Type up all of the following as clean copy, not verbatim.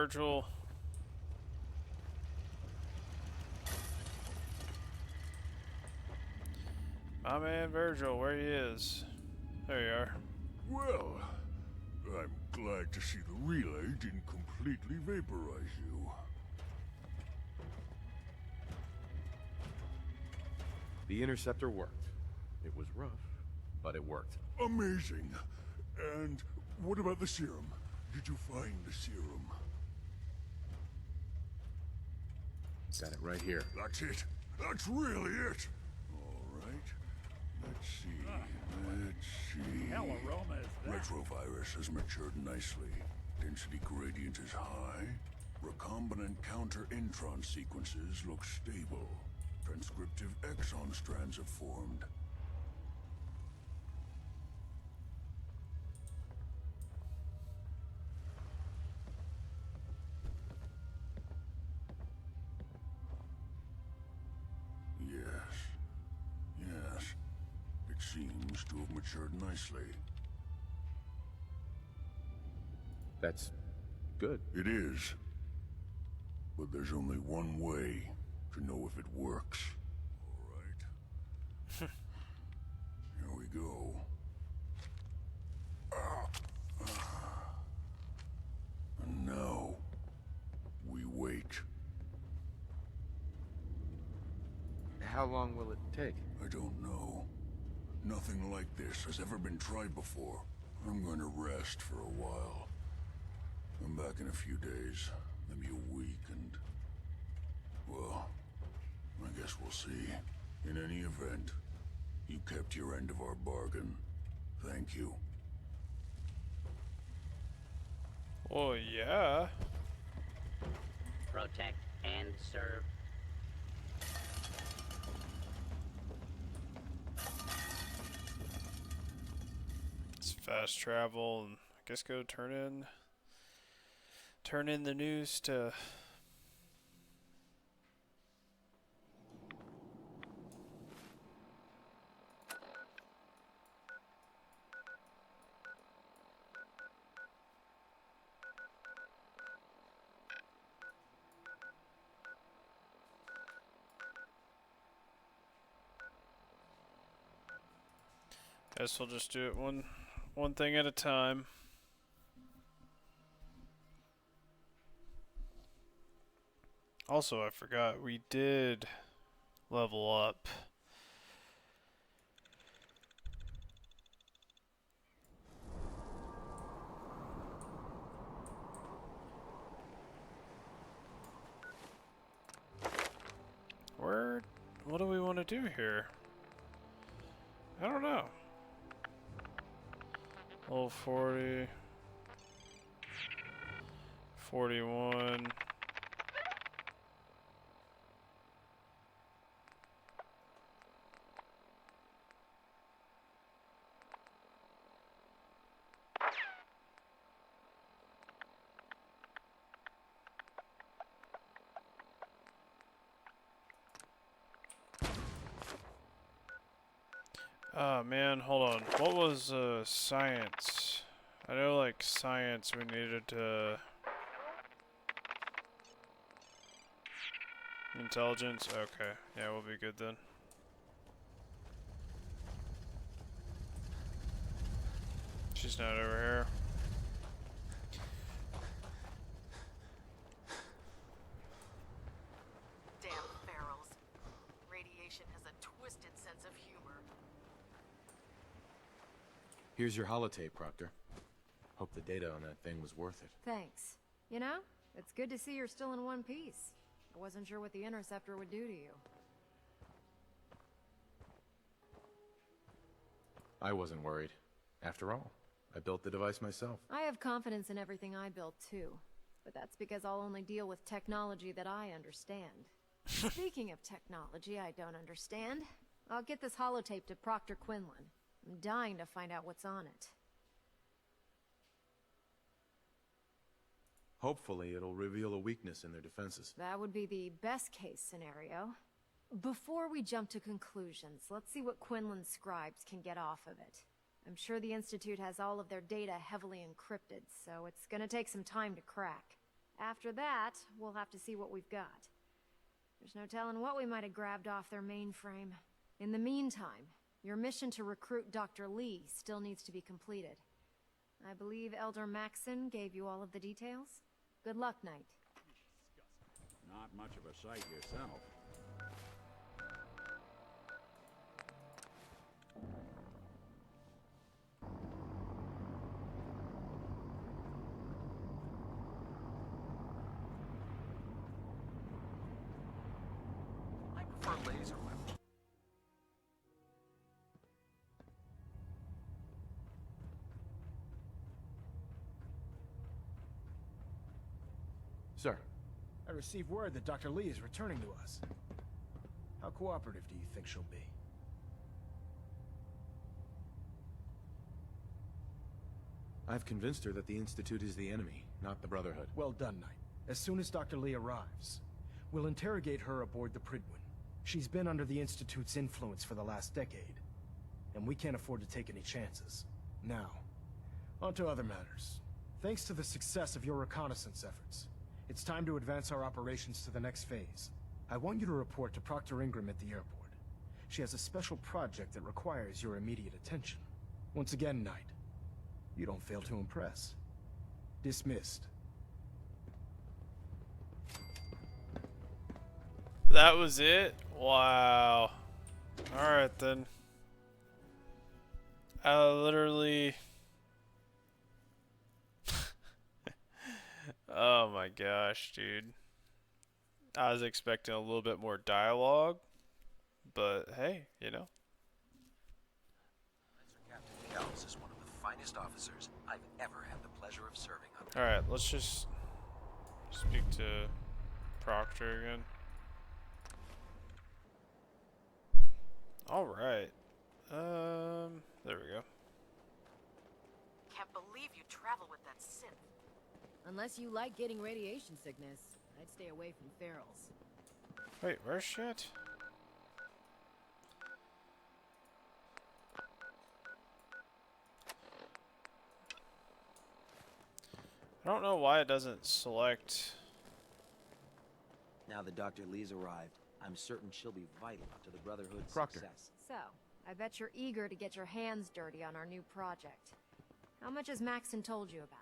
Virgil. My man Virgil, where he is. There you are. Well, I'm glad to see the relay didn't completely vaporize you. The interceptor worked. It was rough, but it worked. Amazing. And what about the serum? Did you find the serum? Got it right here. That's it. That's really it. All right. Let's see. Hell aroma is that? Retrovirus has matured nicely. Density gradient is high. Recombinant counter-intron sequences look stable. Transcriptive exon strands have formed. Yes. It seems to have matured nicely. That's good. It is. But there's only one way to know if it works. All right. Here we go. And now, we wait. How long will it take? I don't know. Nothing like this has ever been tried before. I'm going to rest for a while. I'm back in a few days, maybe a week, and... well, I guess we'll see. In any event, you kept your end of our bargain. Thank you. Oh, yeah. Protect and serve. It's fast travel, and I guess go turn in the news to... Guess we'll just do it one thing at a time. Also, I forgot, we did level up. What do we want to do here? I don't know. Level 40. 41. Oh man, hold on. What was science? I know like science we needed to... Intelligence? Okay. Yeah, we'll be good then. She's not over here. Damn ferals. Radiation has a twisted sense of humor. Here's your holotape, Proctor. Hope the data on that thing was worth it. Thanks. You know, it's good to see you're still in one piece. I wasn't sure what the interceptor would do to you. I wasn't worried. After all, I built the device myself. I have confidence in everything I built too. But that's because I'll only deal with technology that I understand. Speaking of technology I don't understand, I'll get this holotape to Proctor Quinlan. I'm dying to find out what's on it. Hopefully, it'll reveal a weakness in their defenses. That would be the best case scenario. Before we jump to conclusions, let's see what Quinlan's scribes can get off of it. I'm sure the Institute has all of their data heavily encrypted, so it's gonna take some time to crack. After that, we'll have to see what we've got. There's no telling what we might have grabbed off their mainframe. In the meantime, your mission to recruit Dr. Lee still needs to be completed. I believe Elder Maxon gave you all of the details? Good luck, Knight. Not much of a sight yourself. I prefer laser weapons. Sir, I received word that Dr. Lee is returning to us. How cooperative do you think she'll be? I've convinced her that the Institute is the enemy, not the Brotherhood. Well done, Knight. As soon as Dr. Lee arrives, we'll interrogate her aboard the Prydwen. She's been under the Institute's influence for the last decade, and we can't afford to take any chances. Now, on to other matters. Thanks to the success of your reconnaissance efforts, it's time to advance our operations to the next phase. I want you to report to Proctor Ingram at the airport. She has a special project that requires your immediate attention. Once again, Knight, you don't fail to impress. Dismissed. That was it? Wow. Alright then. I literally... Oh my gosh, dude. I was expecting a little bit more dialogue, but hey, you know. Captain Kells is one of the finest officers I've ever had the pleasure of serving under. Alright, let's just speak to Proctor again. Alright. There we go. Can't believe you travel with that synth. Unless you like getting radiation sickness, I'd stay away from ferals. Wait, where's she at? I don't know why it doesn't select. Now that Dr. Lee's arrived, I'm certain she'll be vital to the Brotherhood's Proctor. success. So, I bet you're eager to get your hands dirty on our new project. How much has Maxon told you about it?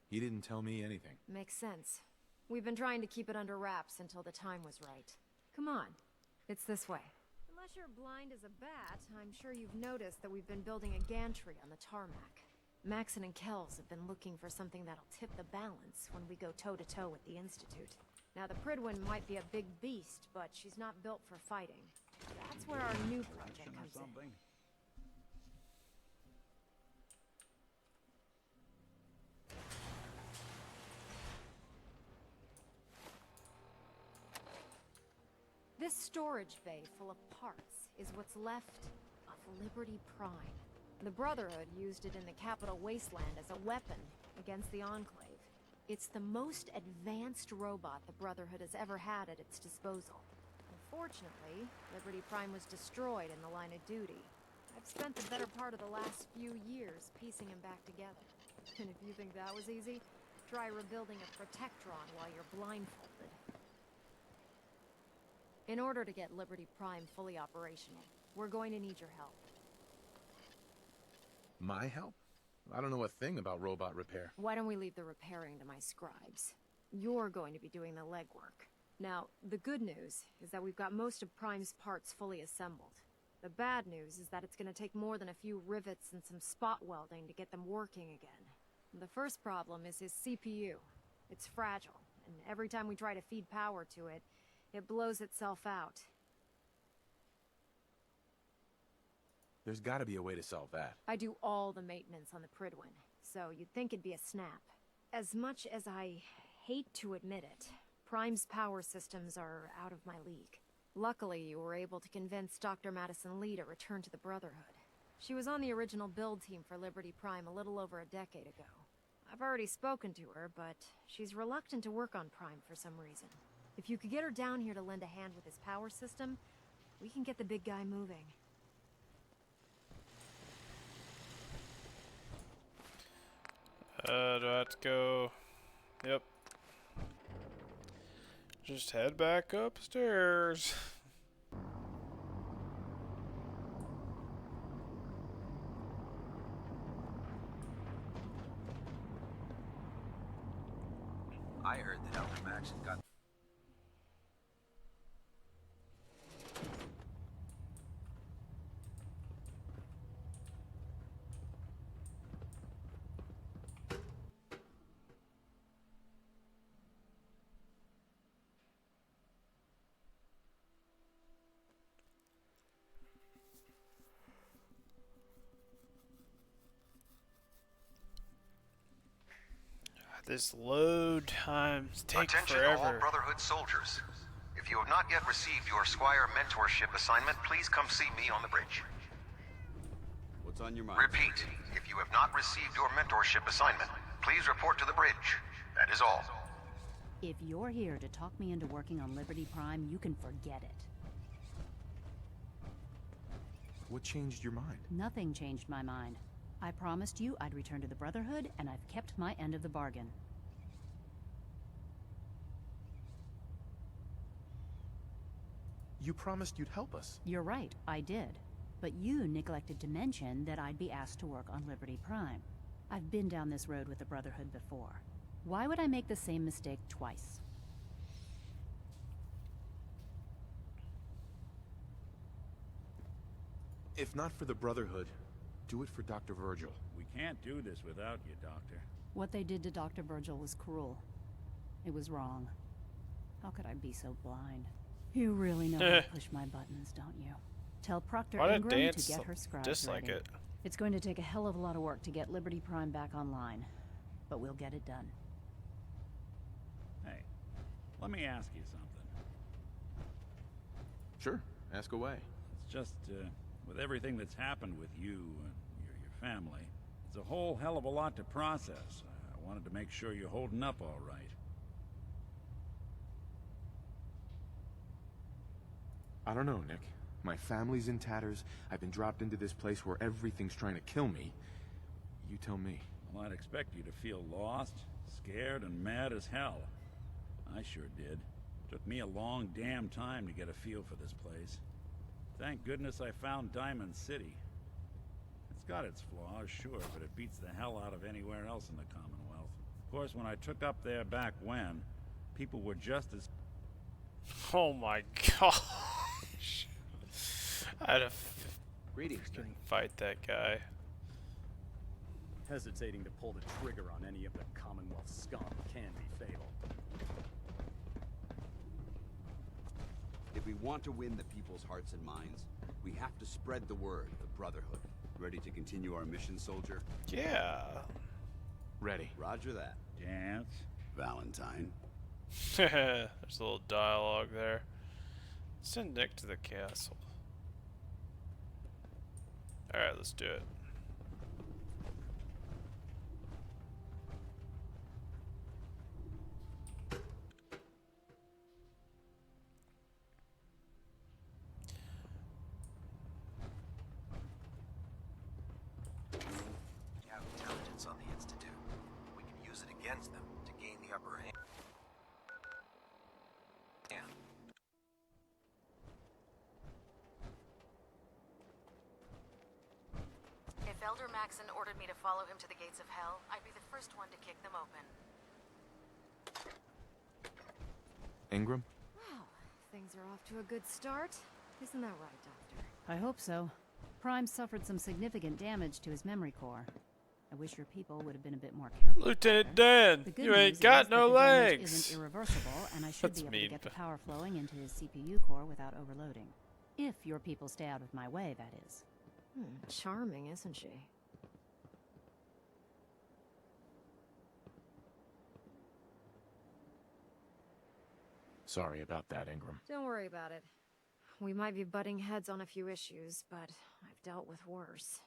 He didn't tell me anything. Makes sense. We've been trying to keep it under wraps until the time was right. Come on. It's this way. Unless you're blind as a bat, I'm sure you've noticed that we've been building a gantry on the tarmac. Maxon and Kells have been looking for something that'll tip the balance when we go toe-to-toe with the Institute. Now, the Prydwen might be a big beast, but she's not built for fighting. That's where our new project comes in. This storage bay full of parts is what's left of Liberty Prime. The Brotherhood used it in the Capital Wasteland as a weapon against the Enclave. It's the most advanced robot the Brotherhood has ever had at its disposal. Unfortunately, Liberty Prime was destroyed in the line of duty. I've spent the better part of the last few years piecing him back together. And if you think that was easy, try rebuilding a Protectron while you're blindfolded. In order to get Liberty Prime fully operational, we're going to need your help. My help? I don't know a thing about robot repair. Why don't we leave the repairing to my scribes? You're going to be doing the legwork. Now, the good news is that we've got most of Prime's parts fully assembled. The bad news is that it's going to take more than a few rivets and some spot welding to get them working again. The first problem is his CPU. It's fragile, and every time we try to feed power to it, it blows itself out. There's gotta be a way to solve that. I do all the maintenance on the Prydwen, so you'd think it'd be a snap. As much as I hate to admit it, Prime's power systems are out of my league. Luckily, you were able to convince Dr. Madison Lee to return to the Brotherhood. She was on the original build team for Liberty Prime a little over a decade ago. I've already spoken to her, but she's reluctant to work on Prime for some reason. If you could get her down here to lend a hand with his power system, we can get the big guy moving. Do I have to go? Yep. Just head back upstairs. I heard that Elder Maxon got... This load times take Attention forever. all Brotherhood soldiers. If you have not yet received your Squire mentorship assignment, please come see me on the bridge. What's on your mind? Repeat, if you have not received your mentorship assignment, please report to the bridge. That is all. If you're here to talk me into working on Liberty Prime, you can forget it. What changed your mind? Nothing changed my mind. I promised you I'd return to the Brotherhood, and I've kept my end of the bargain. You promised you'd help us. You're right, I did. But you neglected to mention that I'd be asked to work on Liberty Prime. I've been down this road with the Brotherhood before. Why would I make the same mistake twice? If not for the Brotherhood, do it for Dr. Virgil. We can't do this without you, Doctor. What they did to Dr. Virgil was cruel. It was wrong. How could I be so blind? You really know how to push my buttons, don't you? Tell Proctor Why did Ingram Dance to get her scribes dislike ready. it? It's going to take a hell of a lot of work to get Liberty Prime back online, but we'll get it done. Hey, let me ask you something. Sure, ask away. It's just, with everything that's happened with you and your family, it's a whole hell of a lot to process. I wanted to make sure you're holding up all right. I don't know, Nick. My family's in tatters. I've been dropped into this place where everything's trying to kill me. You tell me. Well, I'd expect you to feel lost, scared, and mad as hell. I sure did. Took me a long damn time to get a feel for this place. Thank goodness I found Diamond City. It's got its flaws, sure, but it beats the hell out of anywhere else in the Commonwealth. Of course, when I took up there back when, people were just as... Oh my gosh. I had to Greetings, Nick. fight that guy. Hesitating to pull the trigger on any of the Commonwealth scum can be fatal. If we want to win the people's hearts and minds, we have to spread the word of Brotherhood. Ready to continue our mission, soldier? Yeah. Ready. Roger that. Dance. Valentine. There's a little dialogue there. Send Nick to the castle. Alright, let's do it. We have intelligence on the Institute. We can use it against them to gain the upper hand. If Elder Maxon ordered me to follow him to the gates of hell, I'd be the first one to kick them open. Ingram? Well, things are off to a good start. Isn't that right, Doctor? I hope so. Prime suffered some significant damage to his memory core. I wish your people would have been a bit more careful. Lieutenant Dan, The good you news ain't is got that no the damage legs. isn't irreversible, and I should That's be able mean, to get the but- power flowing into his CPU core without overloading. If your people stay out of my way, that is. Charming, isn't she? Sorry about that, Ingram. Don't worry about it. We might be butting heads on a few issues, but I've dealt with worse.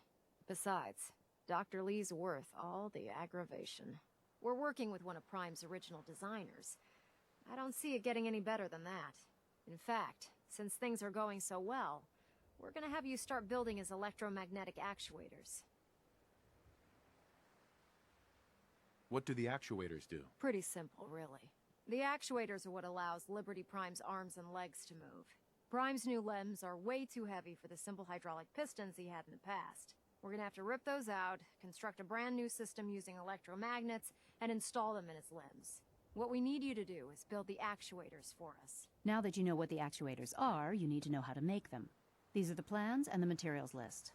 Besides, Dr. Lee's worth all the aggravation. We're working with one of Prime's original designers. I don't see it getting any better than that. In fact, since things are going so well, we're gonna have you start building his electromagnetic actuators. What do the actuators do? Pretty simple, really. The actuators are what allows Liberty Prime's arms and legs to move. Prime's new limbs are way too heavy for the simple hydraulic pistons he had in the past. We're gonna have to rip those out, construct a brand new system using electromagnets, and install them in his limbs. What we need you to do is build the actuators for us. Now that you know what the actuators are, you need to know how to make them. These are the plans and the materials list.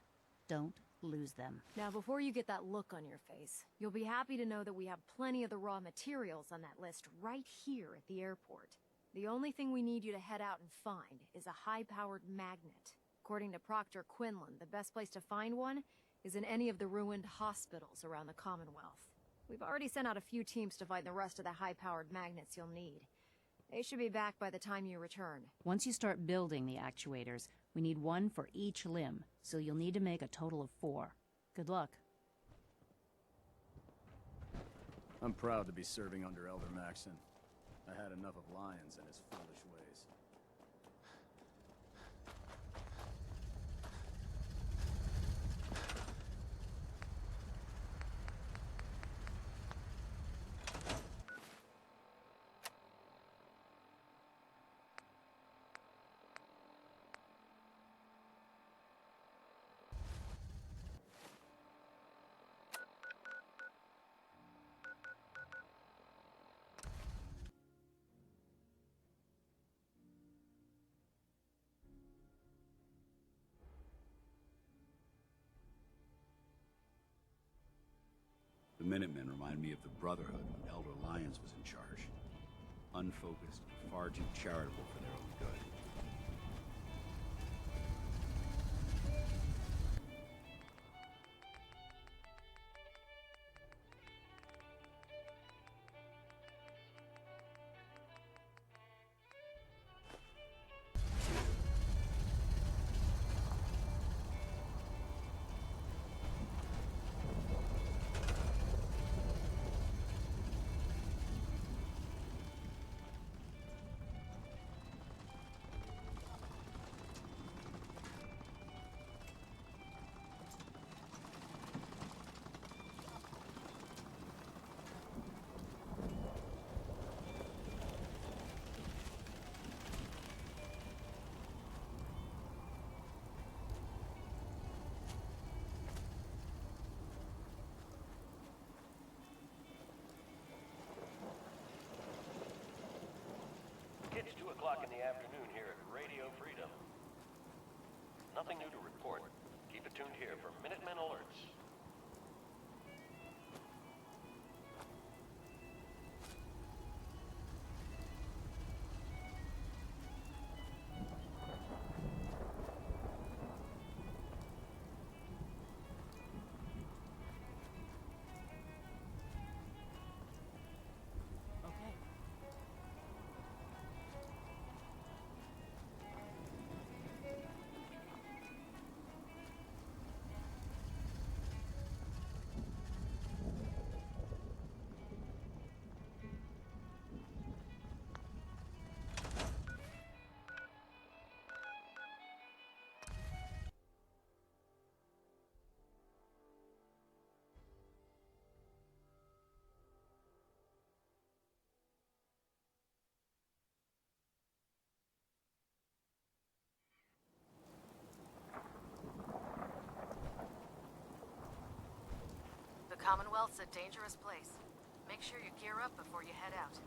Don't lose them. Now, before you get that look on your face, you'll be happy to know that we have plenty of the raw materials on that list right here at the airport. The only thing we need you to head out and find is a high-powered magnet. According to Proctor Quinlan, the best place to find one is in any of the ruined hospitals around the Commonwealth. We've already sent out a few teams to find the rest of the high-powered magnets you'll need. They should be back by the time you return. Once you start building the actuators, we need one for each limb, so you'll need to make a total of 4. Good luck. I'm proud to be serving under Elder Maxon. I had enough of Lyons and his foolish ways. The Minutemen remind me of the Brotherhood when Elder Lyons was in charge. Unfocused, far too charitable for their own good. It's 2 o'clock in the afternoon here at Radio Freedom. Nothing new to report. Keep it tuned here for Minutemen alerts. The Commonwealth's a dangerous place. Make sure you gear up before you head out.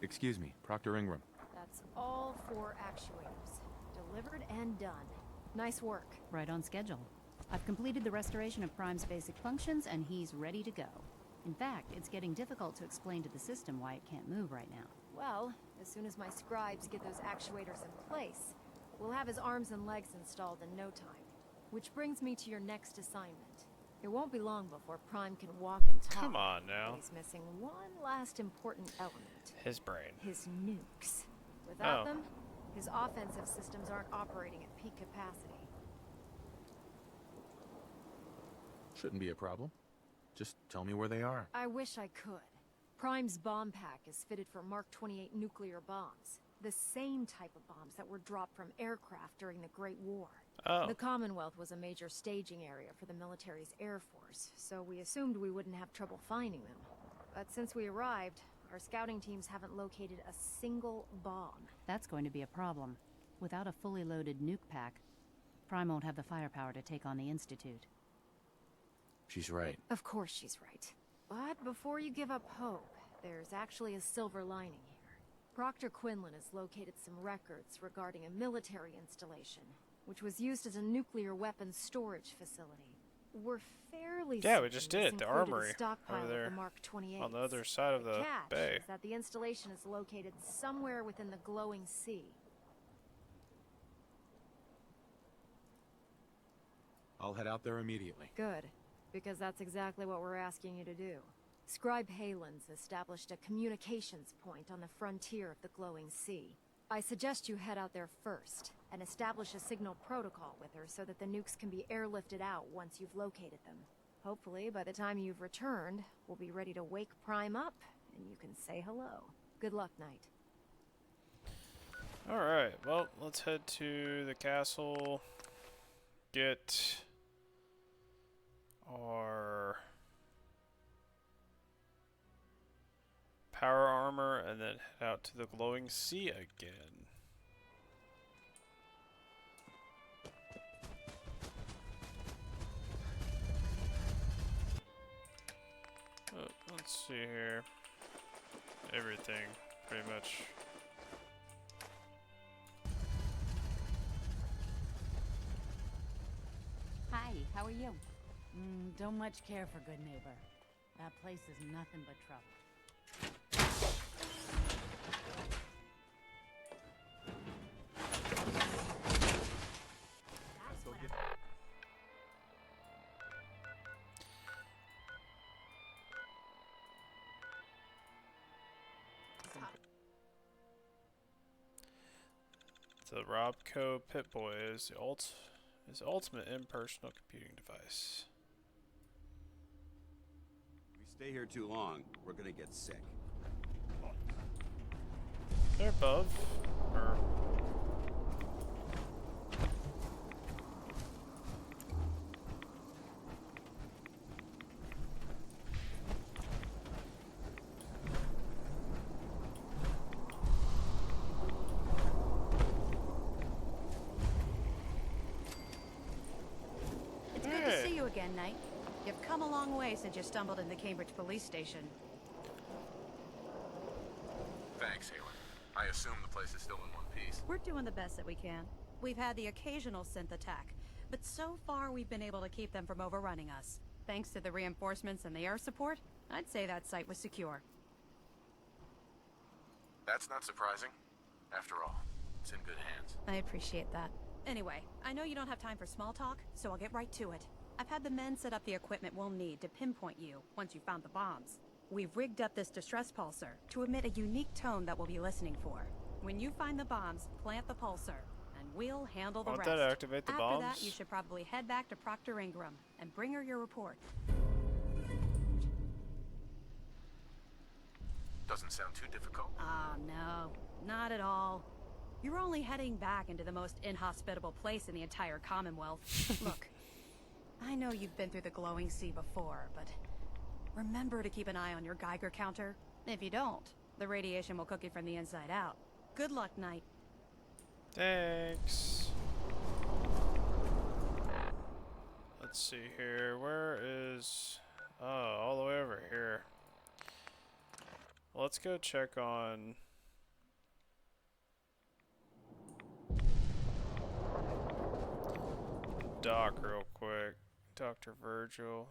Excuse me, Proctor Ingram. That's all 4 actuators. Delivered and done. Nice work. Right on schedule. I've completed the restoration of Prime's basic functions, and he's ready to go. In fact, it's getting difficult to explain to the system why it can't move right now. Well, as soon as my scribes get those actuators in place, we'll have his arms and legs installed in no time. Which brings me to your next assignment. It won't be long before Prime can walk and talk. Come on now. He's missing one last important element. His brain. His nukes. Without Oh. them, his offensive systems aren't operating at peak capacity. Shouldn't be a problem. Just tell me where they are. I wish I could. Prime's bomb pack is fitted for Mark 28 nuclear bombs. The same type of bombs that were dropped from aircraft during the Great War. Oh. The Commonwealth was a major staging area for the military's air force, so we assumed we wouldn't have trouble finding them. But since we arrived, our scouting teams haven't located a single bomb. That's going to be a problem. Without a fully loaded nuke pack, Prime won't have the firepower to take on the Institute. She's right. Of course she's right. But before you give up hope, there's actually a silver lining here. Proctor Quinlan has located some records regarding a military installation, which was used as a nuclear weapons storage facility. We're fairly Yeah, we certain just this did. The included a armory stockpile over of there the Mark 28. on the other side of the catch bay. is that the installation is located somewhere within the glowing sea. I'll head out there immediately. Good, because that's exactly what we're asking you to do. Scribe Halen's established a communications point on the frontier of the glowing sea. I suggest you head out there first, and establish a signal protocol with her so that the nukes can be airlifted out once you've located them. Hopefully, by the time you've returned, we'll be ready to wake Prime up, and you can say hello. Good luck, Knight. Alright, well, let's head to the castle. Get our power armor, and then head out to the glowing sea again. Let's see here. Everything, pretty much. Hi, how are you? Don't much care for Good Neighbor. That place is nothing but trouble. The Robco Pip-Boy is the ultimate impersonal computing device. If we stay here too long, we're gonna get sick. They're above, or It's good to see you again, Knight. You've come a long way since you stumbled in the Cambridge police station. Thanks, Halen. I assume the place is still in one piece. We're doing the best that we can. We've had the occasional synth attack, but so far we've been able to keep them from overrunning us. Thanks to the reinforcements and the air support, I'd say that site was secure. That's not surprising. After all, it's in good hands. I appreciate that. Anyway, I know you don't have time for small talk, so I'll get right to it. I've had the men set up the equipment we'll need to pinpoint you once you found the bombs. We've rigged up this distress pulsar to emit a unique tone that we'll be listening for. When you find the bombs, plant the pulsar, and we'll handle the won't rest. that activate the After bombs? that, you should probably head back to Proctor Ingram and bring her your report. Doesn't sound too difficult. Oh, no. Not at all. You're only heading back into the most inhospitable place in the entire Commonwealth. Look, I know you've been through the glowing sea before, but remember to keep an eye on your Geiger counter. If you don't, the radiation will cook you from the inside out. Good luck, Knight. Thanks. Let's see here. Where is... Oh, all the way over here. Let's go check on Doc real quick. Dr. Virgil.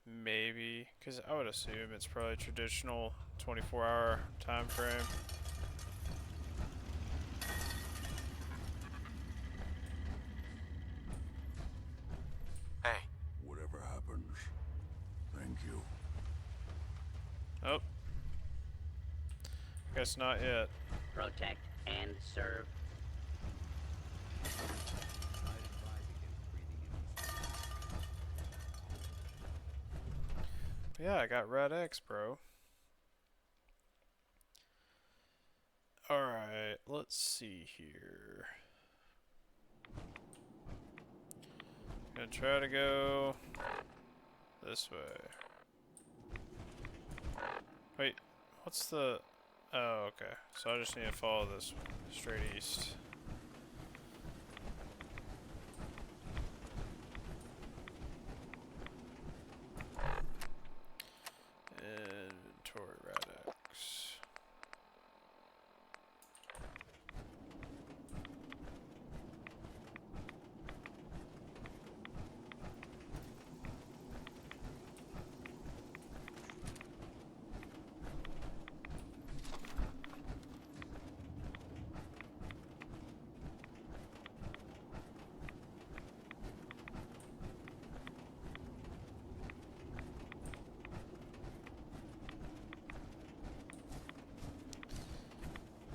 Maybe. Because I would assume it's probably traditional 24-hour time frame. Hey. Whatever happens, thank you. Oh. Guess not yet. Protect and serve. Yeah, I got Red X, bro. Alright, let's see here. Gonna try to go this way. Wait, what's the... Oh, okay. So I just need to follow this straight east. Inventory Radix.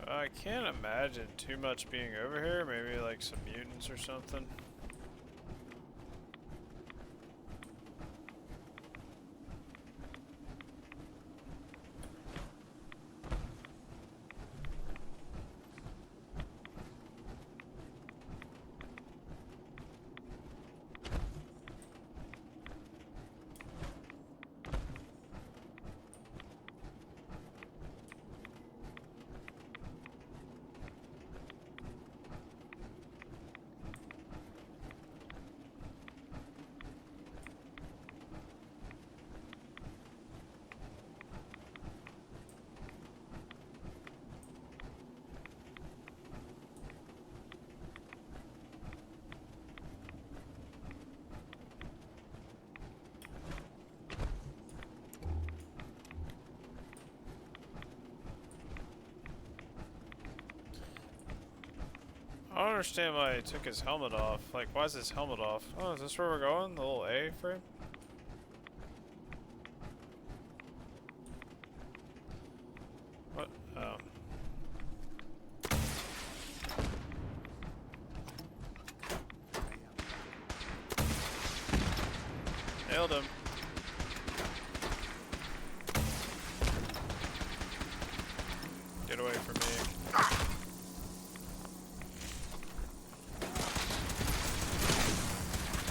I can't imagine too much being over here. Maybe like some mutants or something. I don't understand why he took his helmet off. Like, why is his helmet off? Oh, is this where we're going? The little A frame? What? Oh. Nailed him. Get away from me.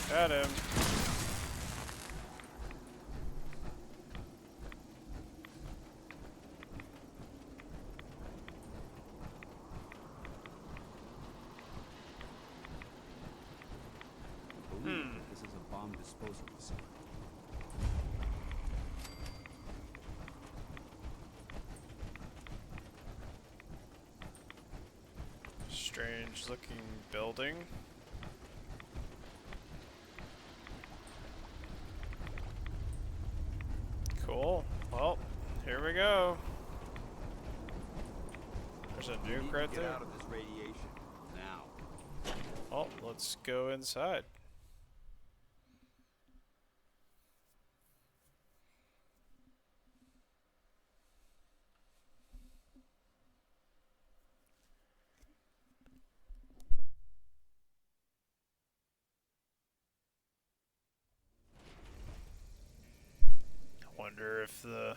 Got him. This is a bomb disposal facility. Strange looking building. Cool. Well, here we go. There's a nuke right there. Get out of this radiation now. Well, let's go inside. I wonder if the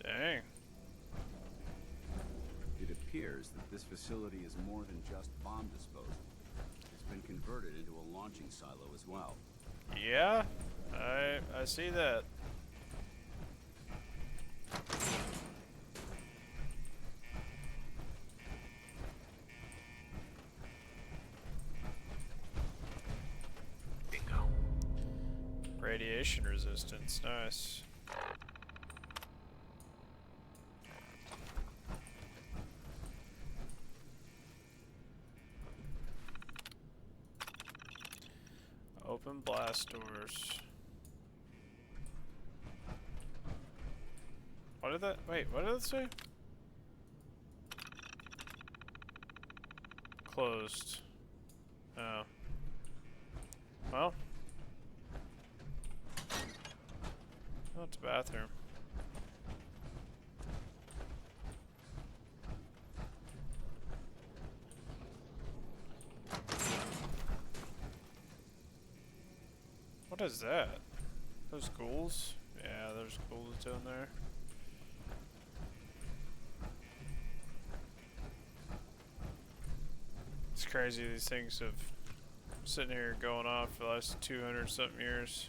Dang. It appears that this facility is more than just bomb disposal. It's been converted into a launching silo as well. Yeah, I see that. Radiation resistance, nice. Open blast doors. What did that, wait, what did it say? Closed. Oh. Well. Oh, it's a bathroom. What is that? Those ghouls? Yeah, there's ghouls down there. It's crazy these things have sitting here going off for the last 200 something years.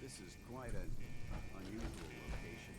This is quite an unusual location.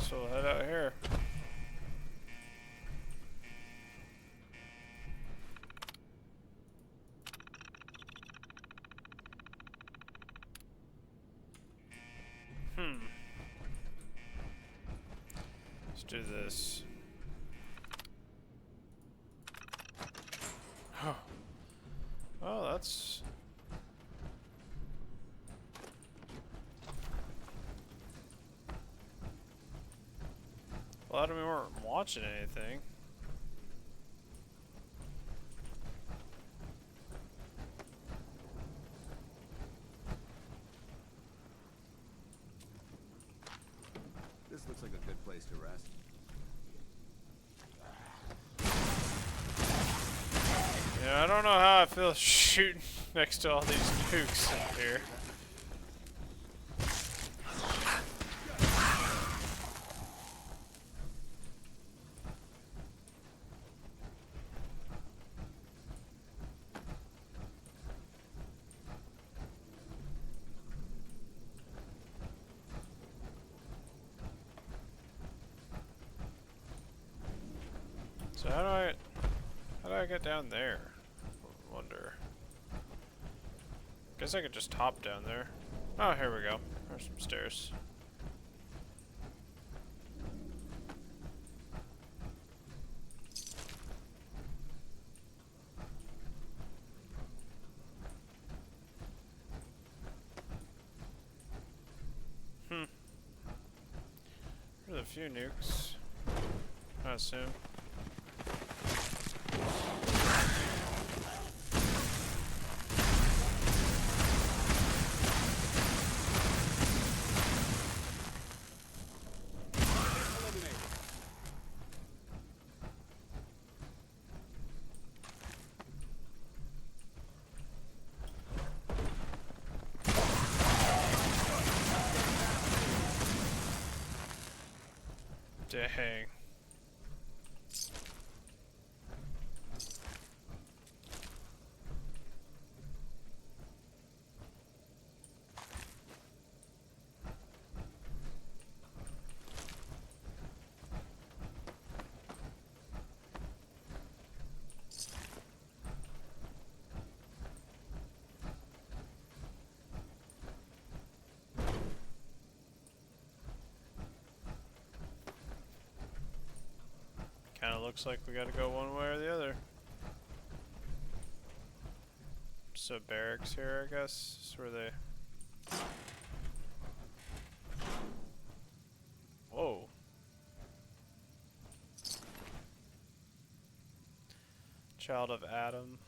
So we'll head out here. Let's do this. Oh. Well, that's... Well, I don't mean we weren't watching anything. This looks like a good place to rest. Yeah, I don't know how I feel shooting next to all these nukes up here. So how do I get down there? I wonder. Guess I could just hop down there. Oh, here we go. There's some stairs. There's a few nukes, I assume. Dang. Kinda looks like we gotta go one way or the other. So barracks here, I guess, is where they... Whoa. Child of Adam.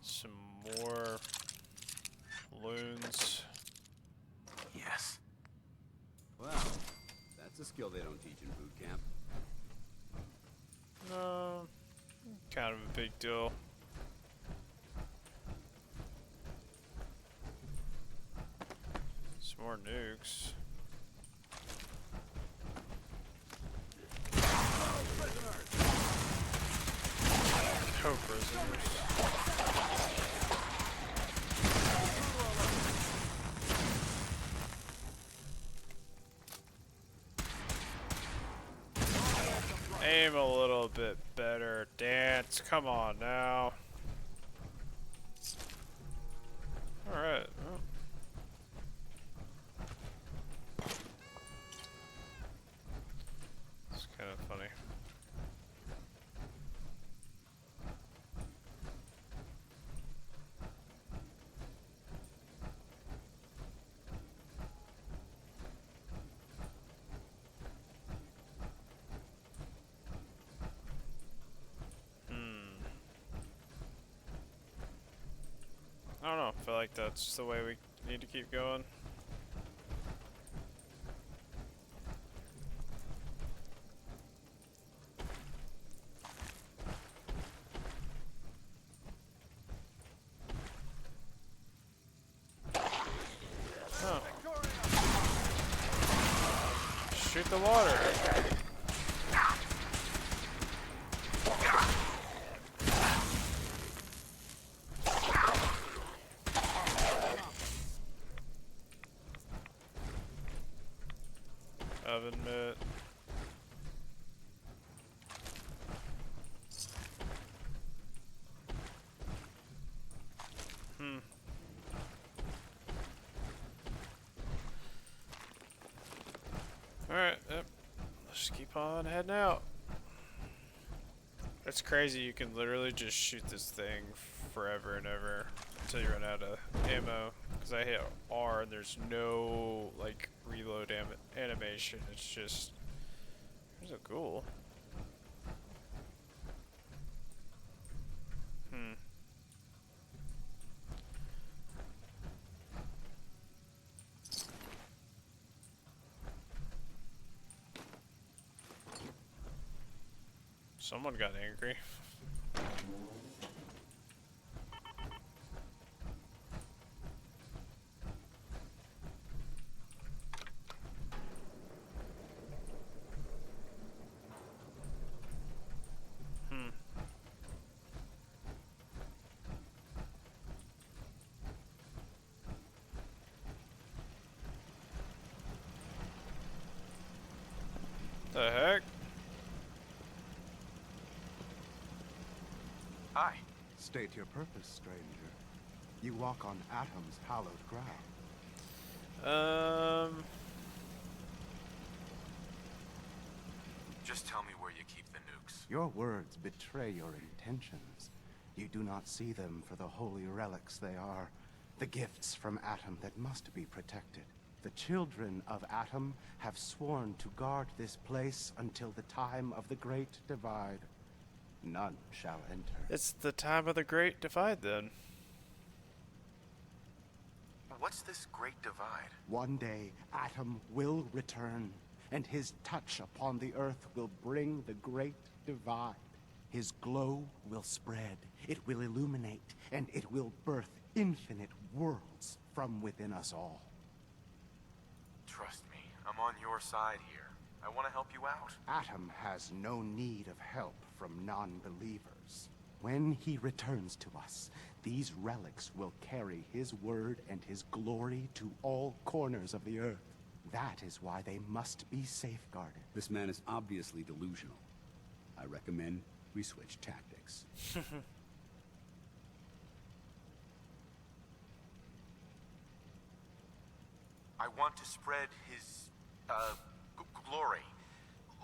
Some more loons. Yes. Well, that's It's a skill they don't teach in boot camp. No, kind of a big deal. Some more nukes. Co-prisoners. Aim a little bit better, Dance. Come on now. Alright. Well. It's kind of funny. I don't know, I feel like that's the way we need to keep going. Oh. Shoot the water. Oven mitt. Alright, yep. Let's just keep on heading out. It's crazy, you can literally just shoot this thing forever and ever until you run out of ammo. Because I hit R and there's no like reload animation, it's just, there's a ghoul. Someone got angry. The heck? Hi. State your purpose, stranger. You walk on Atom's hallowed ground. Just tell me where you keep the nukes. Your words betray your intentions. You do not see them for the holy relics they are. The gifts from Atom that must be protected. The children of Atom have sworn to guard this place until the time of the Great Divide. None shall enter. It's the time of the Great Divide, then. What's this Great Divide? One day, Atom will return, and his touch upon the earth will bring the Great Divide. His glow will spread, it will illuminate, and it will birth infinite worlds from within us all. Trust me, I'm on your side here. I want to help you out. Atom has no need of help from non-believers. When he returns to us, these relics will carry his word and his glory to all corners of the earth. That is why they must be safeguarded. This man is obviously delusional. I recommend we switch tactics. I want to spread his, glory.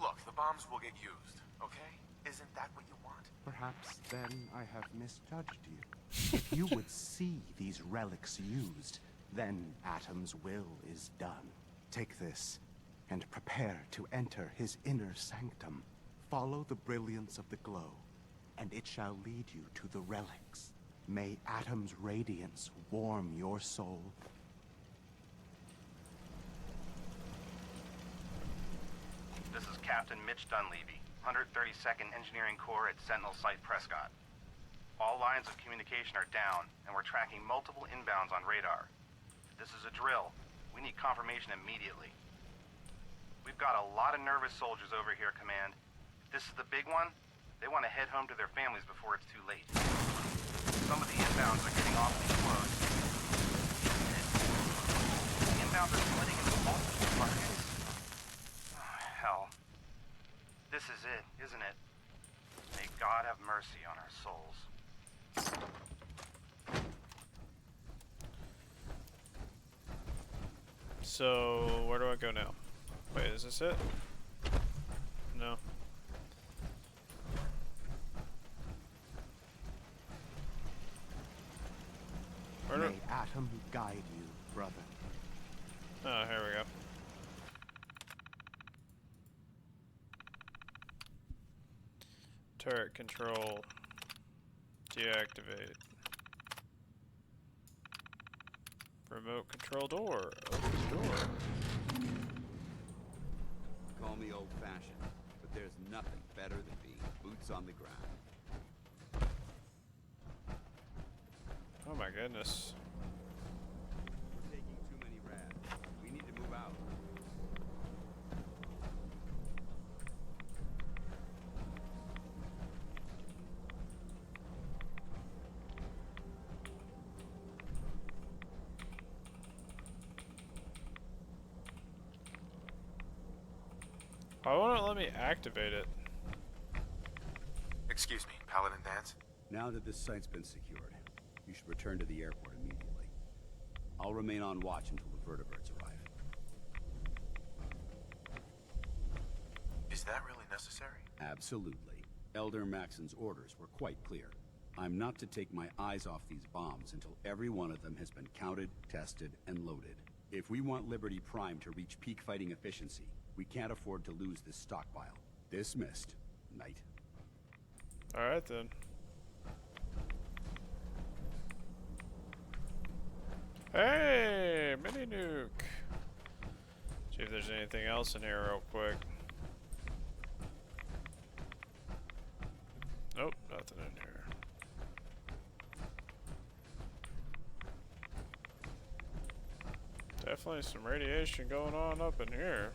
Look, the bombs will get used, okay? Isn't that what you want? Perhaps then I have misjudged you. If you would see these relics used, then Atom's will is done. Take this, and prepare to enter his inner sanctum. Follow the brilliance of the glow, and it shall lead you to the relics. May Atom's radiance warm your soul. Captain Mitch Dunleavy, 132nd Engineering Corps at Sentinel Site Prescott. All lines of communication are down, and we're tracking multiple inbounds on radar. This is a drill. We need confirmation immediately. We've got a lot of nervous soldiers over here, Command. If this is the big one, they want to head home to their families before it's too late. Some of the inbounds are getting awfully close. The inbounds are splitting into multiple targets? Oh, hell. This is it, isn't it? May God have mercy on our souls. So, where do I go now? Wait, is this it? No. May Atom guide you, brother. Oh, here we go. Turret control. Deactivate. Remote control door. Open door. Call me old-fashioned, but there's nothing better than being boots on the ground. Oh my goodness. We're taking too many rads. We need to move out. Why won't it let me activate it? Excuse me, Paladin Danse? Now that this site's been secured, you should return to the airport immediately. I'll remain on watch until the vertebrates arrive. Is that really necessary? Absolutely. Elder Maxon's orders were quite clear. I'm not to take my eyes off these bombs until every one of them has been counted, tested, and loaded. If we want Liberty Prime to reach peak fighting efficiency, we can't afford to lose this stockpile. Dismissed, Knight. Alright then. Hey, mini nuke. See if there's anything else in here real quick. Nope, nothing in here. Definitely some radiation going on up in here.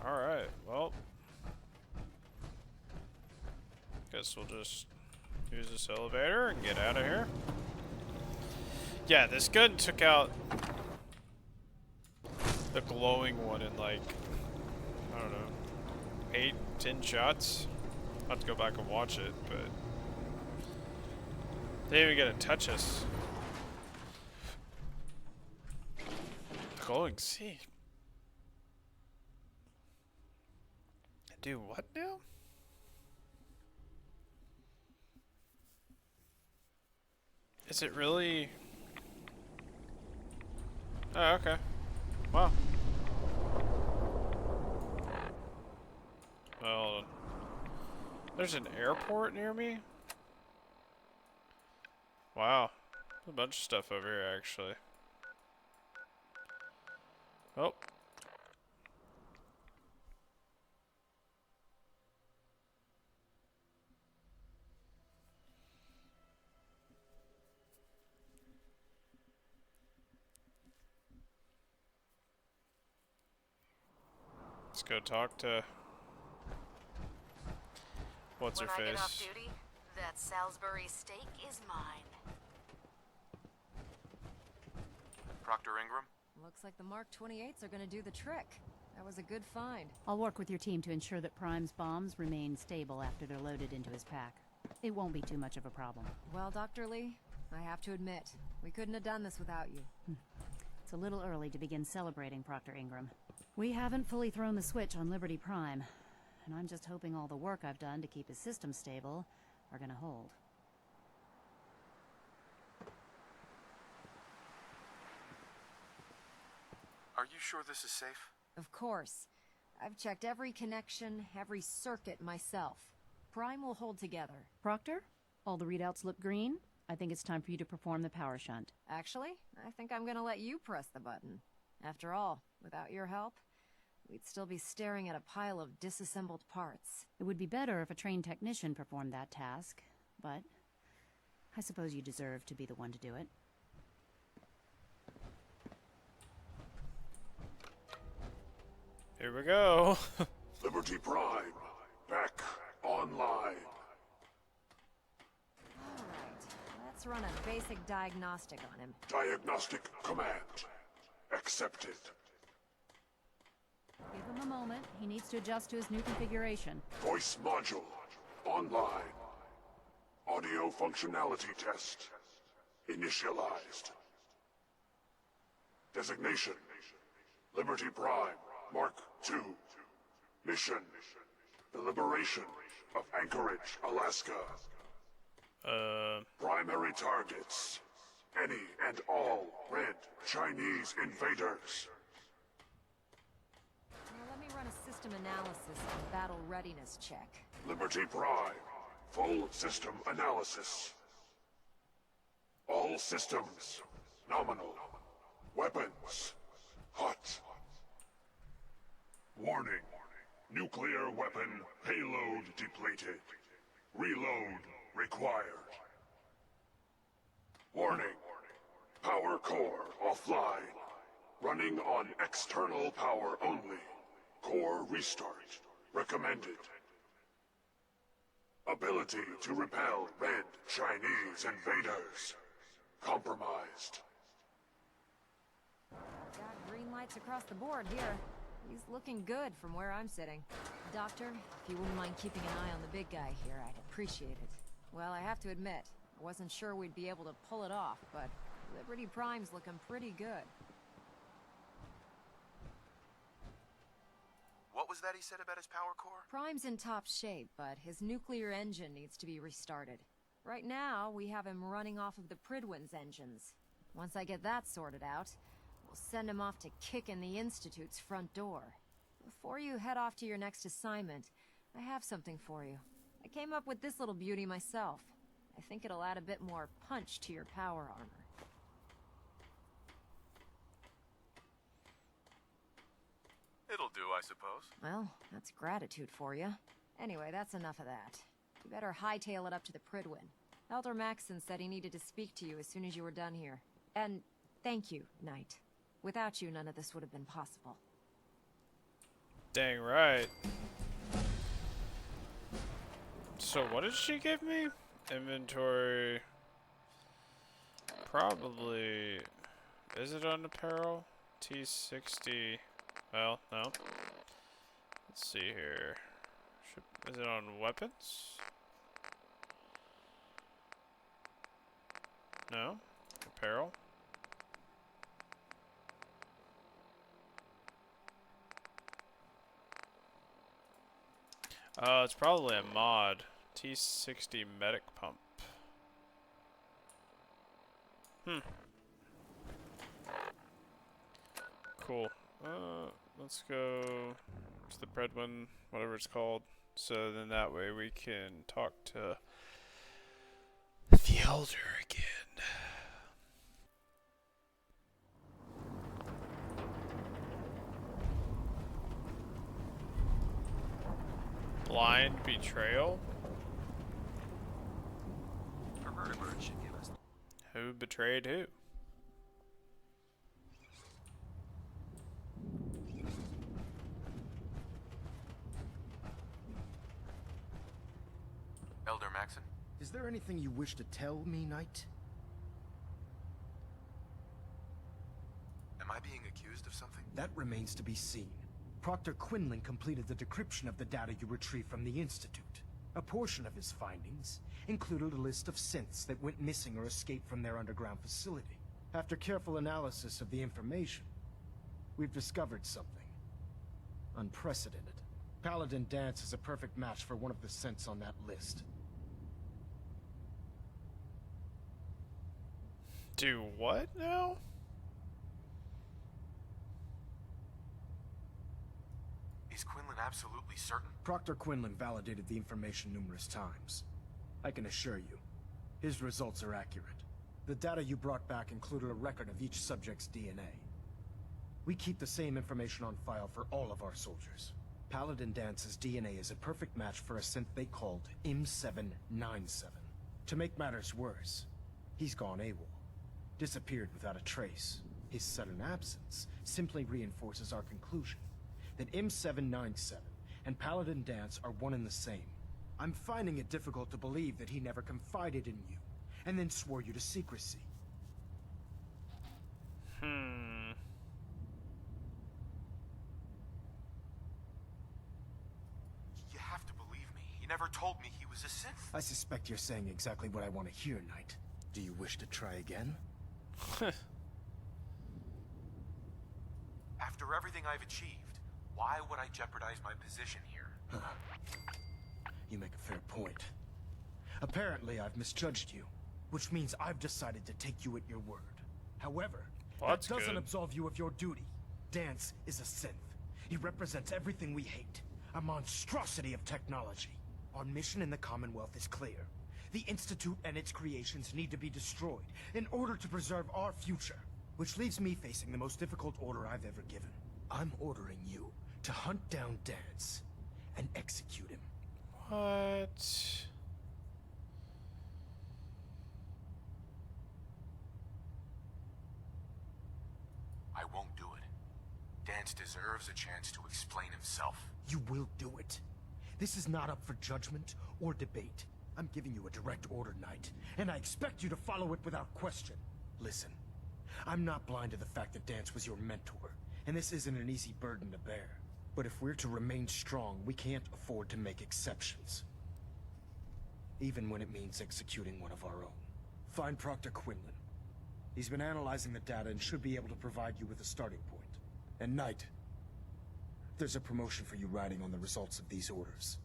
Alright, well, guess we'll just use this elevator and get out of here. Yeah, this gun took out the glowing one in like, I don't know, 8-10 shots. I'll have to go back and watch it, but they didn't even get to touch us. The glowing sea. Do what now? Is it really? Oh, okay. Wow. Well, there's an airport near me? Wow. There's a bunch of stuff over here, actually. Oh. Let's go talk to what's her face. When I get off duty, that Salisbury steak is mine. Proctor Ingram? Looks like the Mark 28s are gonna do the trick. That was a good find. I'll work with your team to ensure that Prime's bombs remain stable after they're loaded into his pack. It won't be too much of a problem. Well, Dr. Lee, I have to admit, we couldn't have done this without you. It's a little early to begin celebrating, Proctor Ingram. We haven't fully thrown the switch on Liberty Prime, and I'm just hoping all the work I've done to keep his system stable are gonna hold. Are you sure this is safe? Of course. I've checked every connection, every circuit myself. Prime will hold together. Proctor, all the readouts look green. I think it's time for you to perform the power shunt. Actually, I think I'm gonna let you press the button. After all, without your help, we'd still be staring at a pile of disassembled parts. It would be better if a trained technician performed that task, but I suppose you deserve to be the one to do it. Here we go. Liberty Prime, back online. Alright, let's run a basic diagnostic on him. Diagnostic command. Accepted. Give him a moment. He needs to adjust to his new configuration. Voice module. Online. Audio functionality test. Initialized. Designation. Liberty Prime. Mark II. Mission. The liberation of Anchorage, Alaska. Primary targets. Any and all red Chinese invaders. Now let me run a system analysis and battle readiness check. Liberty Prime. Full system analysis. All systems. Nominal. Weapons. Hot. Warning. Nuclear weapon payload depleted. Reload required. Warning. Power core offline. Running on external power only. Core restart recommended. Ability to repel red Chinese invaders. Compromised. Got green lights across the board here. He's looking good from where I'm sitting. Doctor, if you wouldn't mind keeping an eye on the big guy here, I'd appreciate it. Well, I have to admit, I wasn't sure we'd be able to pull it off, but Liberty Prime's looking pretty good. What was that he said about his power core? Prime's in top shape, but his nuclear engine needs to be restarted. Right now, we have him running off of the Prydwen's engines. Once I get that sorted out, we'll send him off to kick in the Institute's front door. Before you head off to your next assignment, I have something for you. I came up with this little beauty myself. I think it'll add a bit more punch to your power armor. It'll do, I suppose. Well, that's gratitude for you. Anyway, that's enough of that. You better hightail it up to the Prydwen. Elder Maxson said he needed to speak to you as soon as you were done here. And thank you, Knight. Without you, none of this would have been possible. Dang right. So what did she give me? Inventory. Probably. Is it on apparel? T60. Well, no. Let's see here. Is it on weapons? No. Apparel. It's probably a mod. T60 medic pump. Cool. Let's go to the Prydwen, whatever it's called. So then that way we can talk to the Elder again. Blind betrayal? Perverted Bird should give us. Who betrayed who? Elder Maxson? Is there anything you wish to tell me, Knight? Am I being accused of something? That remains to be seen. Proctor Quinlan completed the decryption of the data you retrieved from the Institute. A portion of his findings included a list of synths that went missing or escaped from their underground facility. After careful analysis of the information, we've discovered something unprecedented. Paladin Danse is a perfect match for one of the synths on that list. Do what now? Is Quinlan absolutely certain? Proctor Quinlan validated the information numerous times. I can assure you, his results are accurate. The data you brought back included a record of each subject's DNA. We keep the same information on file for all of our soldiers. Paladin Dance's DNA is a perfect match for a synth they called M797. To make matters worse, he's gone AWOL. Disappeared without a trace. His sudden absence simply reinforces our conclusion that M797 and Paladin Dance are one and the same. I'm finding it difficult to believe that he never confided in you, and then swore you to secrecy. You have to believe me. He never told me he was a synth. I suspect you're saying exactly what I want to hear, Knight. Do you wish to try again? After everything I've achieved, why would I jeopardize my position here? You make a fair point. Apparently, I've misjudged you, which means I've decided to take you at your word. However, that doesn't absolve you of your duty. Dance is a synth. He represents everything we hate. A monstrosity of technology. Our mission in the Commonwealth is clear. The Institute and its creations need to be destroyed in order to preserve our future. Which leaves me facing the most difficult order I've ever given. I'm ordering you to hunt down Dance and execute him. What? I won't do it. Dance deserves a chance to explain himself. You will do it. This is not up for judgment or debate. I'm giving you a direct order, Knight, and I expect you to follow it without question. Listen, I'm not blind to the fact that Dance was your mentor, and this isn't an easy burden to bear. But if we're to remain strong, we can't afford to make exceptions. Even when it means executing one of our own. Find Proctor Quinlan. He's been analyzing the data and should be able to provide you with a starting point. And Knight, there's a promotion for you riding on the results of these orders.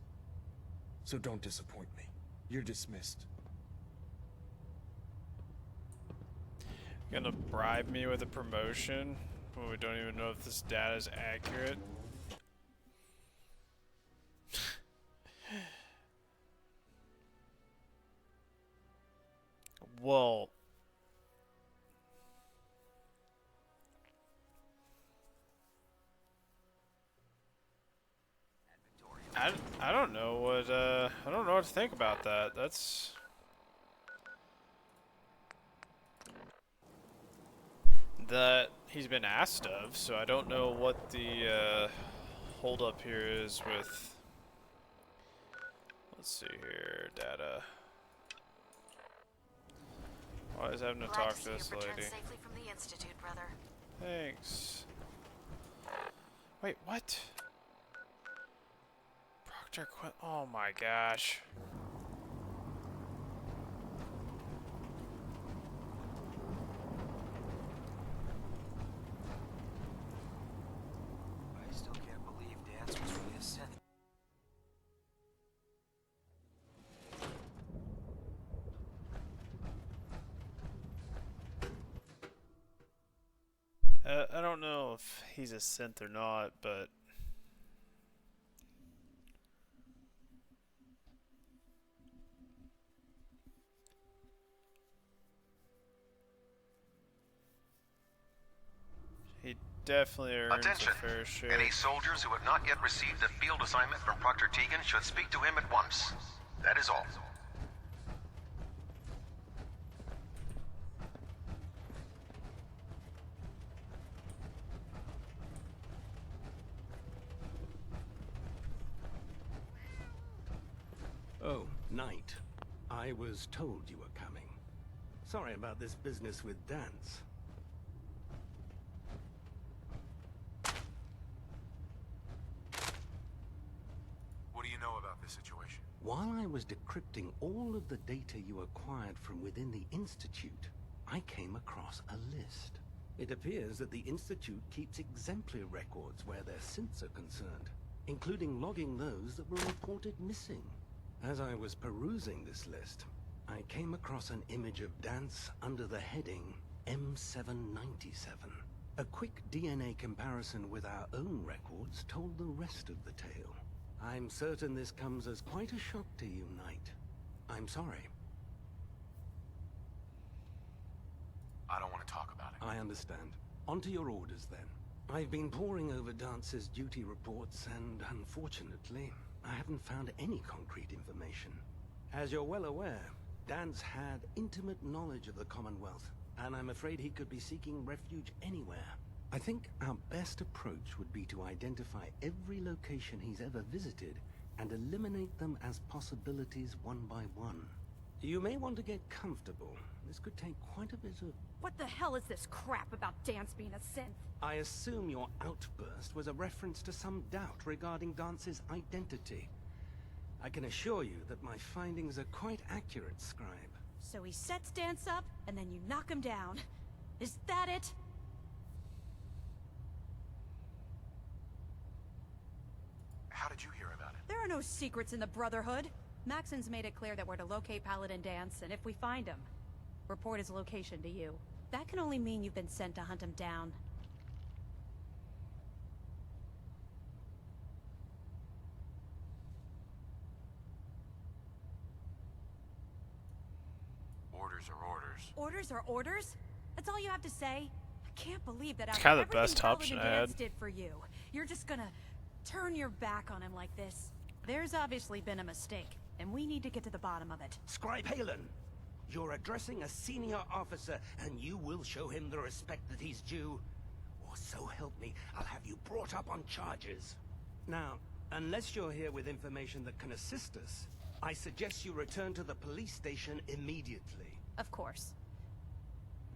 So don't disappoint me. You're dismissed. Gonna bribe me with a promotion when we don't even know if this data is accurate? Well, I don't know what I don't know what to think about that. That's that he's been asked of, so I don't know what the hold up here is with. Let's see here, data. Why is having to talk to this lady? Safely from the Institute, brother. Thanks. Wait, what? Proctor Quinn. Oh my gosh. I still can't believe Dance was really a synth. I don't know if he's a synth or not, but he definitely earns Attention. a fair share. Any soldiers who have not yet received a field assignment from Proctor Tegan should speak to him at once. That is all. Oh, Knight. I was told you were coming. Sorry about this business with Dance. What do you know about this situation? While I was decrypting all of the data you acquired from within the Institute, I came across a list. It appears that the Institute keeps exemplary records where their synths are concerned, including logging those that were reported missing. As I was perusing this list, I came across an image of Dance under the heading M797. A quick DNA comparison with our own records told the rest of the tale. I'm certain this comes as quite a shock to you, Knight. I'm sorry. I don't want to talk about it. I understand. On to your orders, then. I've been poring over Dance's duty reports, and unfortunately, I haven't found any concrete information. As you're well aware, Dance had intimate knowledge of the Commonwealth, and I'm afraid he could be seeking refuge anywhere. I think our best approach would be to identify every location he's ever visited and eliminate them as possibilities one by one. You may want to get comfortable. This could take quite a bit of... What the hell is this crap about Dance being a synth? I assume your outburst was a reference to some doubt regarding Dance's identity. I can assure you that my findings are quite accurate, Scribe. So he sets Dance up, and then you knock him down. Is that it? How did you hear about it? There are no secrets in the Brotherhood. Maxon's made it clear that we're to locate Paladin Dance, and if we find him, report his location to you. That can only mean you've been sent to hunt him down. Orders are orders. Orders are orders? That's all you have to say? I can't believe that after Kinda the everything best option Paladin I Dance had. did for you, you're just gonna turn your back on him like this. There's obviously been a mistake, and we need to get to the bottom of it. Scribe Halen, you're addressing a senior officer, and you will show him the respect that he's due. Or so help me, I'll have you brought up on charges. Now, unless you're here with information that can assist us, I suggest you return to the police station immediately. Of course.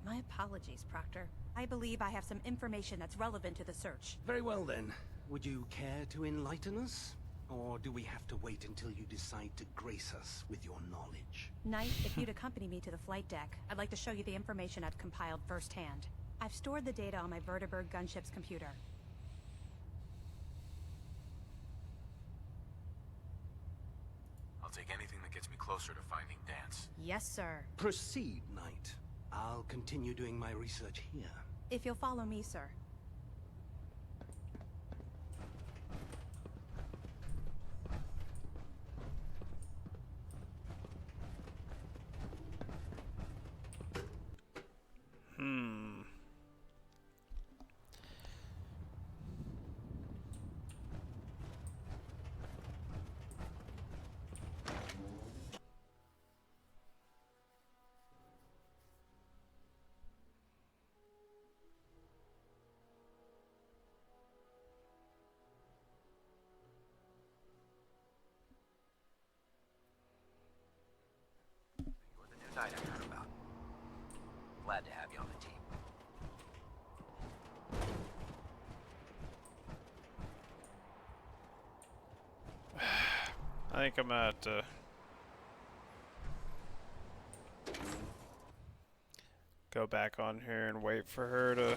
My apologies, Proctor. I believe I have some information that's relevant to the search. Very well then. Would you care to enlighten us? Or do we have to wait until you decide to grace us with your knowledge? Knight, if you'd accompany me to the flight deck, I'd like to show you the information I've compiled firsthand. I've stored the data on my Vertibird gunship's computer. I'll take anything that gets me closer to finding Dance. Yes, sir. Proceed, Knight. I'll continue doing my research here. If you'll follow me, sir. You're the new Knight I heard about. Glad to have you on the team. I think I'm at go back on here and wait for her to.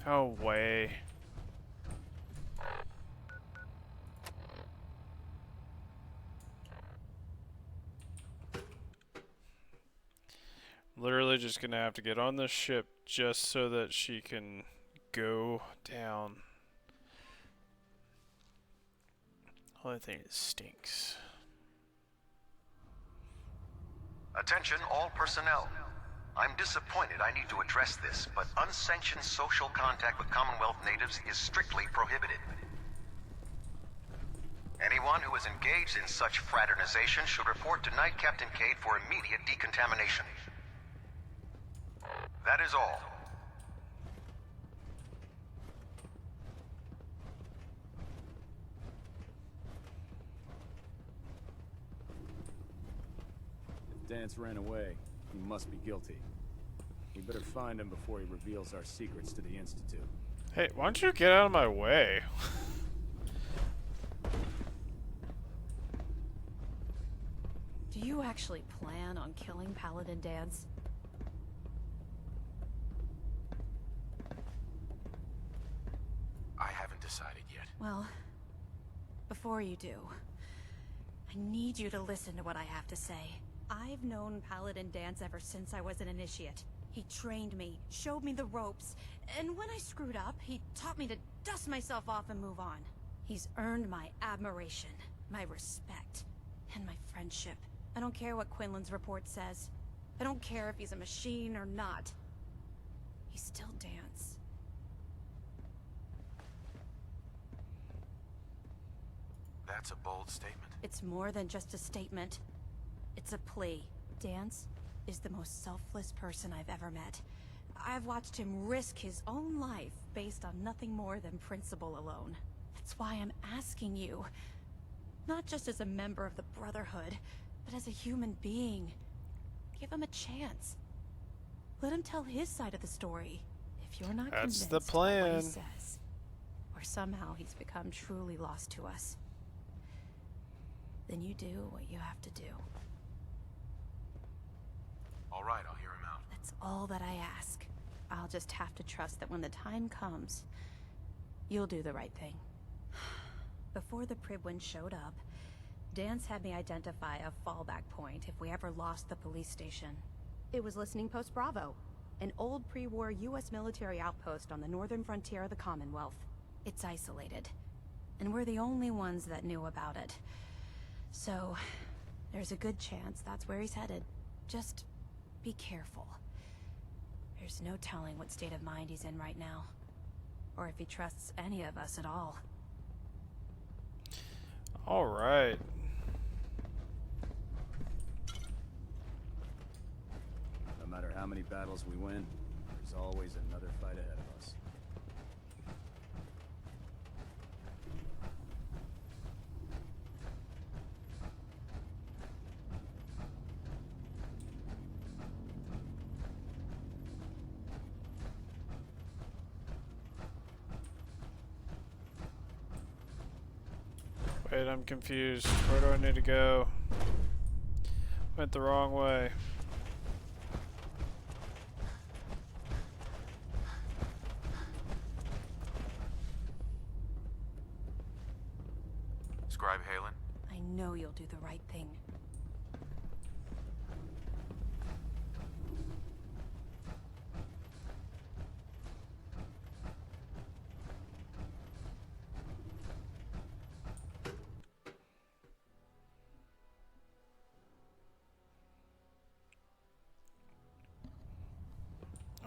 Oh, way. Literally just gonna have to get on the ship just so that she can go down. Only thing is stinks. Attention all personnel. I'm disappointed I need to address this, but unsanctioned social contact with Commonwealth natives is strictly prohibited. Anyone who is engaged in such fraternization should report to Knight Captain Cade for immediate decontamination. That is all. If Dance ran away, he must be guilty. We better find him before he reveals our secrets to the Institute. Hey, why don't you get out of my way? Do you actually plan on killing Paladin Dance? I haven't decided yet. Well, before you do, I need you to listen to what I have to say. I've known Paladin Danse ever since I was an initiate. He trained me, showed me the ropes, and when I screwed up, he taught me to dust myself off and move on. He's earned my admiration, my respect, and my friendship. I don't care what Quinlan's report says. I don't care if he's a machine or not. He's still Danse. That's a bold statement. It's more than just a statement. It's a plea. Danse is the most selfless person I've ever met. I've watched him risk his own life based on nothing more than principle alone. That's why I'm asking you. Not just as a member of the Brotherhood, but as a human being. Give him a chance. Let him tell his side of the story. If you're not That's convinced the plan. by what he says, or somehow he's become truly lost to us, then you do what you have to do. All right, I'll hear him out. That's all that I ask. I'll just have to trust that when the time comes, you'll do the right thing. Before the Pribwin showed up, Danse had me identify a fallback point if we ever lost the police station. It was Listening Post Bravo, an old pre-war U.S. military outpost on the northern frontier of the Commonwealth. It's isolated, and we're the only ones that knew about it. So, there's a good chance that's where he's headed. Just be careful. There's no telling what state of mind he's in right now, or if he trusts any of us at all. All right. No matter how many battles we win, there's always another fight ahead of us. Wait, I'm confused. Where do I need to go? Went the wrong way. Scribe Halen? I know you'll do the right thing.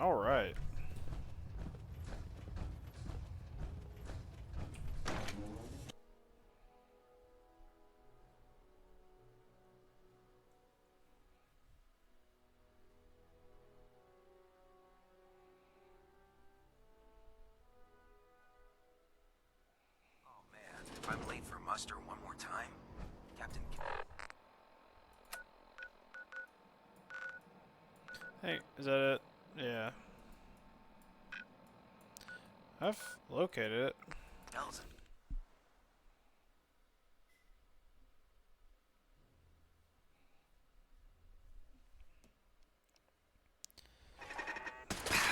All right. If I'm late for muster one more time, Captain... Hey, is that it? Yeah. I've located it. Nelson.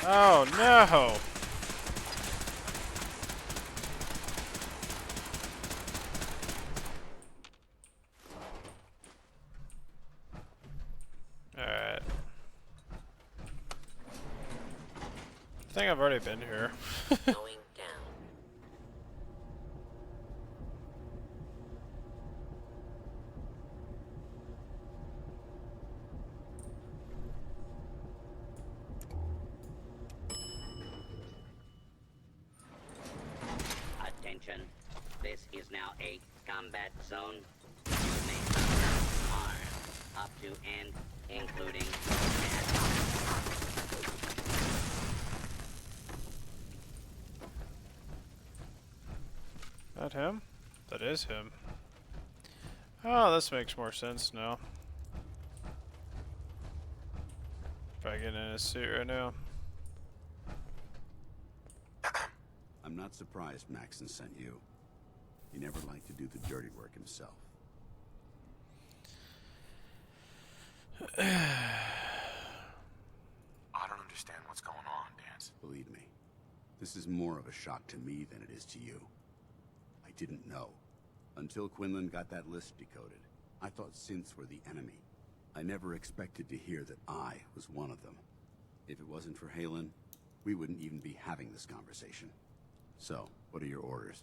Oh no! Alright. I think I've already been here. Going down. Attention. This is now a combat zone. You may suffer harm up to and including death. That him? That is him. Oh, this makes more sense now. If I get in a suit right now. I'm not surprised Maxson sent you. He never liked to do the dirty work himself. I don't understand what's going on, Danse. Believe me, this is more of a shock to me than it is to you. I didn't know. Until Quinlan got that list decoded, I thought synths were the enemy. I never expected to hear that I was one of them. If it wasn't for Halen, we wouldn't even be having this conversation. So, what are your orders?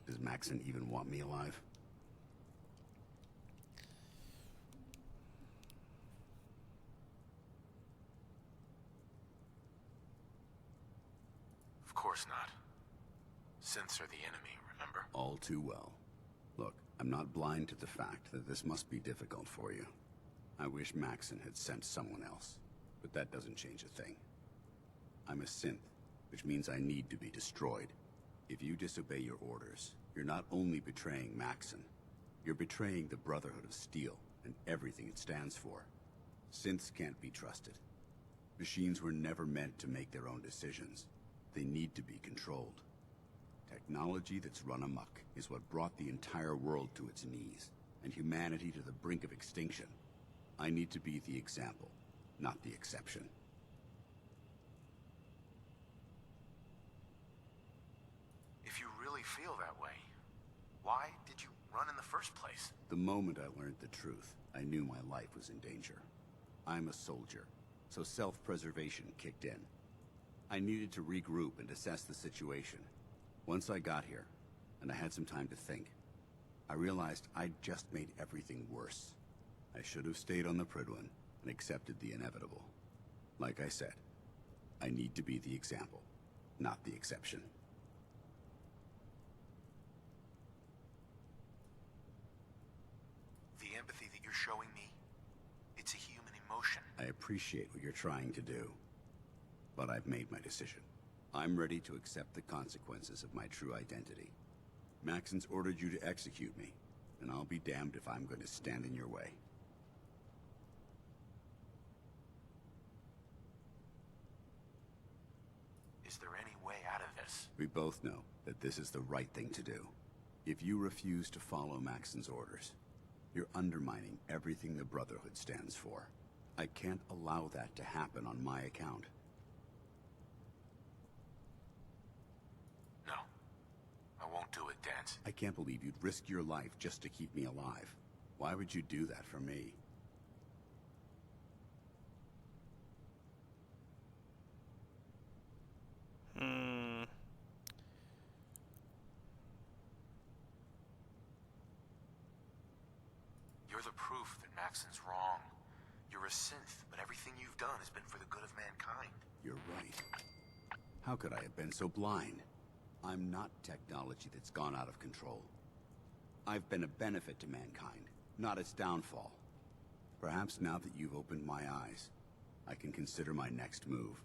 Does Maxson even want me alive? Of course not. Synths are the enemy, remember? All too well. Look, I'm not blind to the fact that this must be difficult for you. I wish Maxson had sent someone else, but that doesn't change a thing. I'm a synth, which means I need to be destroyed. If you disobey your orders, you're not only betraying Maxson, you're betraying the Brotherhood of Steel and everything it stands for. Synths can't be trusted. Machines were never meant to make their own decisions. They need to be controlled. Technology that's run amok is what brought the entire world to its knees, and humanity to the brink of extinction. I need to be the example, not the exception. If you really feel that way, why did you run in the first place? The moment I learned the truth, I knew my life was in danger. I'm a soldier, so self-preservation kicked in. I needed to regroup and assess the situation. Once I got here, and I had some time to think, I realized I'd just made everything worse. I should have stayed on the Prydwen and accepted the inevitable. Like I said, I need to be the example, not the exception. The empathy that you're showing me, it's a human emotion. I appreciate what you're trying to do, but I've made my decision. I'm ready to accept the consequences of my true identity. Maxson's ordered you to execute me, and I'll be damned if I'm going to stand in your way. Is there any way out of this? We both know that this is the right thing to do. If you refuse to follow Maxson's orders, you're undermining everything the Brotherhood stands for. I can't allow that to happen on my account. No. I won't do it, Danse. I can't believe you'd risk your life just to keep me alive. Why would you do that for me? You're the proof that Maxson's wrong. You're a synth, but everything you've done has been for the good of mankind. You're right. How could I have been so blind? I'm not technology that's gone out of control. I've been a benefit to mankind, not its downfall. Perhaps now that you've opened my eyes, I can consider my next move.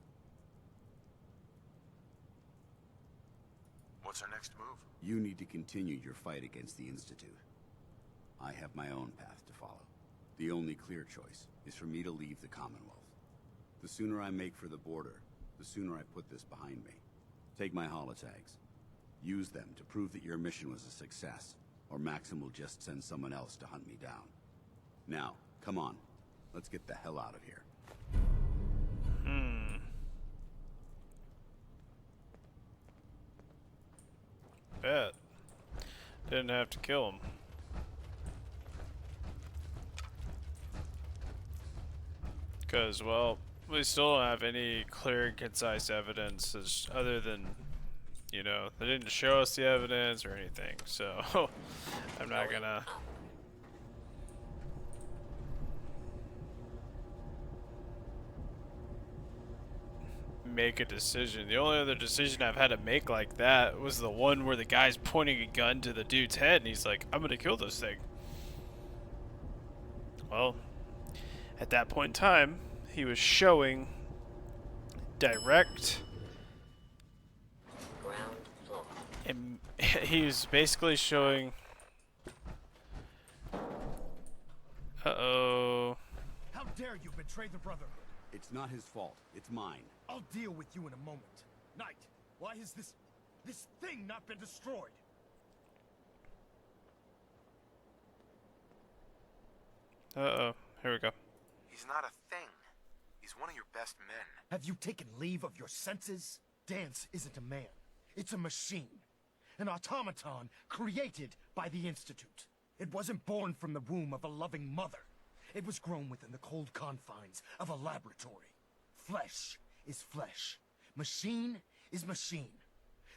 What's our next move? You need to continue your fight against the Institute. I have my own path to follow. The only clear choice is for me to leave the Commonwealth. The sooner I make for the border, the sooner I put this behind me. Take my holotags. Use them to prove that your mission was a success, or Maxson will just send someone else to hunt me down. Now, come on. Let's get the hell out of here. Bet. Didn't have to kill him. Because, well, we still don't have any clear and concise evidence other than, you know, they didn't show us the evidence or anything, so I'm not gonna... make a decision. The only other decision I've had to make like that was the one where the guy's pointing a gun to the dude's head and he's like, I'm gonna kill this thing. Well, at that point in time, he was showing direct, and he was basically showing, How dare you betray the Brotherhood? It's not his fault. It's mine. I'll deal with you in a moment. Knight, why has this thing not been destroyed? Uh-oh. Here we go. He's not a thing. He's one of your best men. Have you taken leave of your senses? Danse isn't a man. It's a machine. An automaton created by the Institute. It wasn't born from the womb of a loving mother. It was grown within the cold confines of a laboratory. Flesh is flesh. Machine is machine.